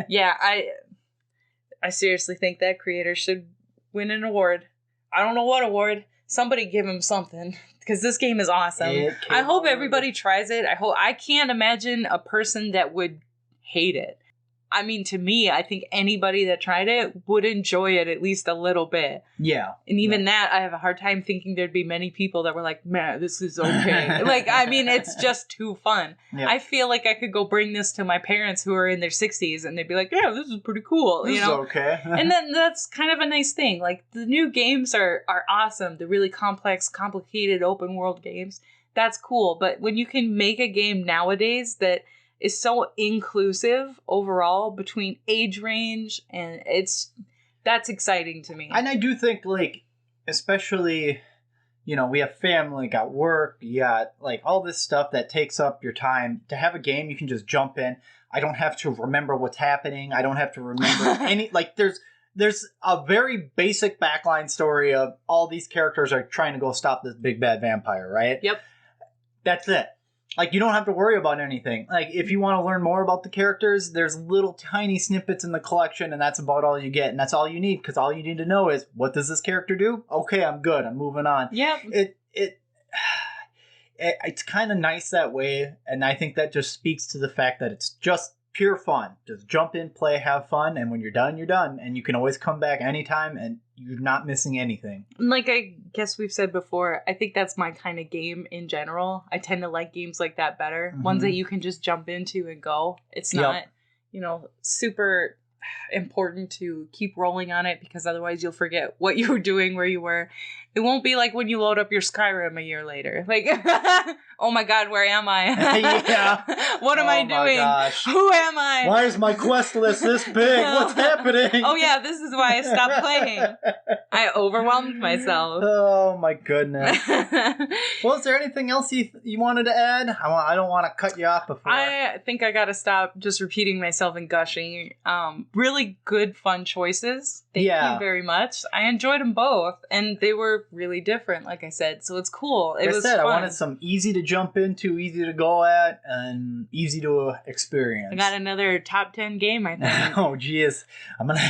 S2: Yeah, I seriously think that creator should win an award. I don't know what award. Somebody give him something, because this game is awesome. I hope everybody tries it. I can't imagine a person that would hate it. I mean, to me, I think anybody that tried it would enjoy it at least a little bit.
S1: Yeah.
S2: And even that, I have a hard time thinking there'd be many people that were like, man, this is okay. I mean, it's just too fun. Yeah. I feel like I could go bring this to my parents who are in their 60s, and they'd be like, yeah, this is pretty cool.
S1: This is okay.
S2: And then that's kind of a nice thing. Like, the new games are awesome. The really complex, complicated open world games. That's cool. But when you can make a game nowadays that is so inclusive overall between age range, and that's exciting to me.
S1: And I do think, like, especially, we have family, got work, you got like all this stuff that takes up your time. To have a game you can just jump in. I don't have to remember what's happening. I don't have to remember any, like, there's a very basic backline story of all these characters are trying to go stop this big bad vampire, right?
S2: Yep.
S1: That's it. Like, you don't have to worry about anything. Like, if you want to learn more about the characters, there's little tiny snippets in the collection, and that's about all you get. And that's all you need, because all you need to know is, what does this character do? Okay, I'm good. I'm moving on.
S2: Yep.
S1: it's kind of nice that way, and I think that just speaks to the fact that it's just pure fun. Just jump in, play, have fun, and when you're done, and you can always come back anytime, and you're not missing anything.
S2: Like I guess we've said before, I think that's my kind of game in general. I tend to like games like that better. Ones that you can just jump into and go. It's not, super important to keep rolling on it, because otherwise you'll forget what you were doing, where you were. It won't be like when you load up your Skyrim a year later. Like, oh my god, where am I?
S1: Yeah.
S2: What am I doing?
S1: Gosh.
S2: Who am I?
S1: Why is my quest list this big? What's happening?
S2: Oh yeah, this is why I stopped playing. I overwhelmed myself.
S1: Oh my goodness. Well, is there anything else you wanted to add? I don't want to cut you off before.
S2: I think I gotta stop just repeating myself and gushing. Really good, fun choices. Thank you very much. I enjoyed them both, and they were really different, like I said, so it's cool. It was fun.
S1: I wanted some easy to jump into, easy to go at, and easy to experience.
S2: I got another top 10 game, I think.
S1: Oh, geez. I'm gonna...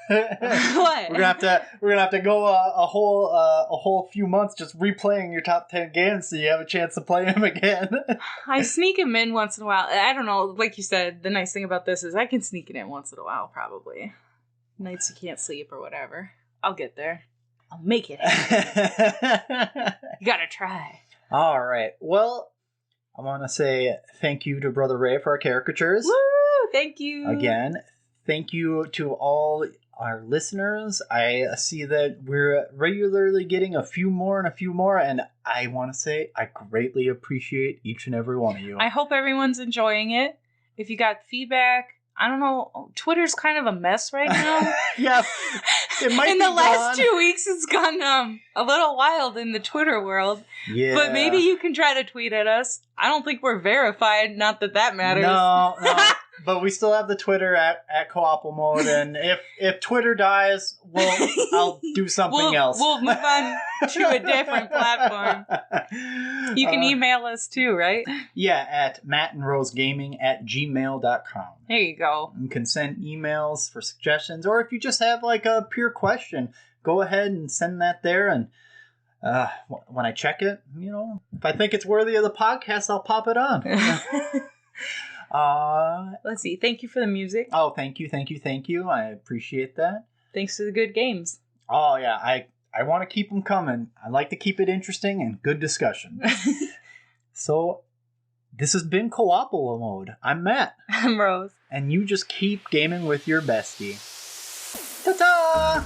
S2: What?
S1: We're gonna have to go a whole few months just replaying your top 10 games so you have a chance to play them again.
S2: I sneak them in once in a while. I don't know, like you said, the nice thing about this is I can sneak it in once in a while, probably. Nights you can't sleep or whatever. I'll get there. I'll make it. You gotta try.
S1: All right. Well, I want to say thank you to Brother Ray for our caricatures.
S2: Woo! Thank you.
S1: Again, thank you to all our listeners. I see that we're regularly getting a few more, and I want to say I greatly appreciate each and every one of you.
S2: I hope everyone's enjoying it. If you got feedback, I don't know, Twitter's kind of a mess right now.
S1: Yeah, it might
S2: in
S1: be
S2: the last
S1: gone.
S2: 2 weeks, it's gone a little wild in the Twitter world.
S1: Yeah.
S2: But maybe you can try to tweet at us. I don't think we're verified, not that matters.
S1: No. But we still have the Twitter at Co-ople mode, and if Twitter dies, I'll do something else.
S2: We'll move on to a different platform. You can email us too, right?
S1: Yeah, at mattandrosegaming@gmail.com.
S2: There you go.
S1: You can send emails for suggestions, or if you just have like a pure question, go ahead and send that there, and when I check it, if I think it's worthy of the podcast, I'll pop it on.
S2: Let's see. Thank you for the music.
S1: Oh, thank you. I appreciate that.
S2: Thanks to the good games.
S1: Oh, yeah. I want to keep them coming. I like to keep it interesting and good discussion. So, this has been Co-ople mode. I'm Matt.
S2: I'm Rose.
S1: And you just keep gaming with your bestie. Ta-ta!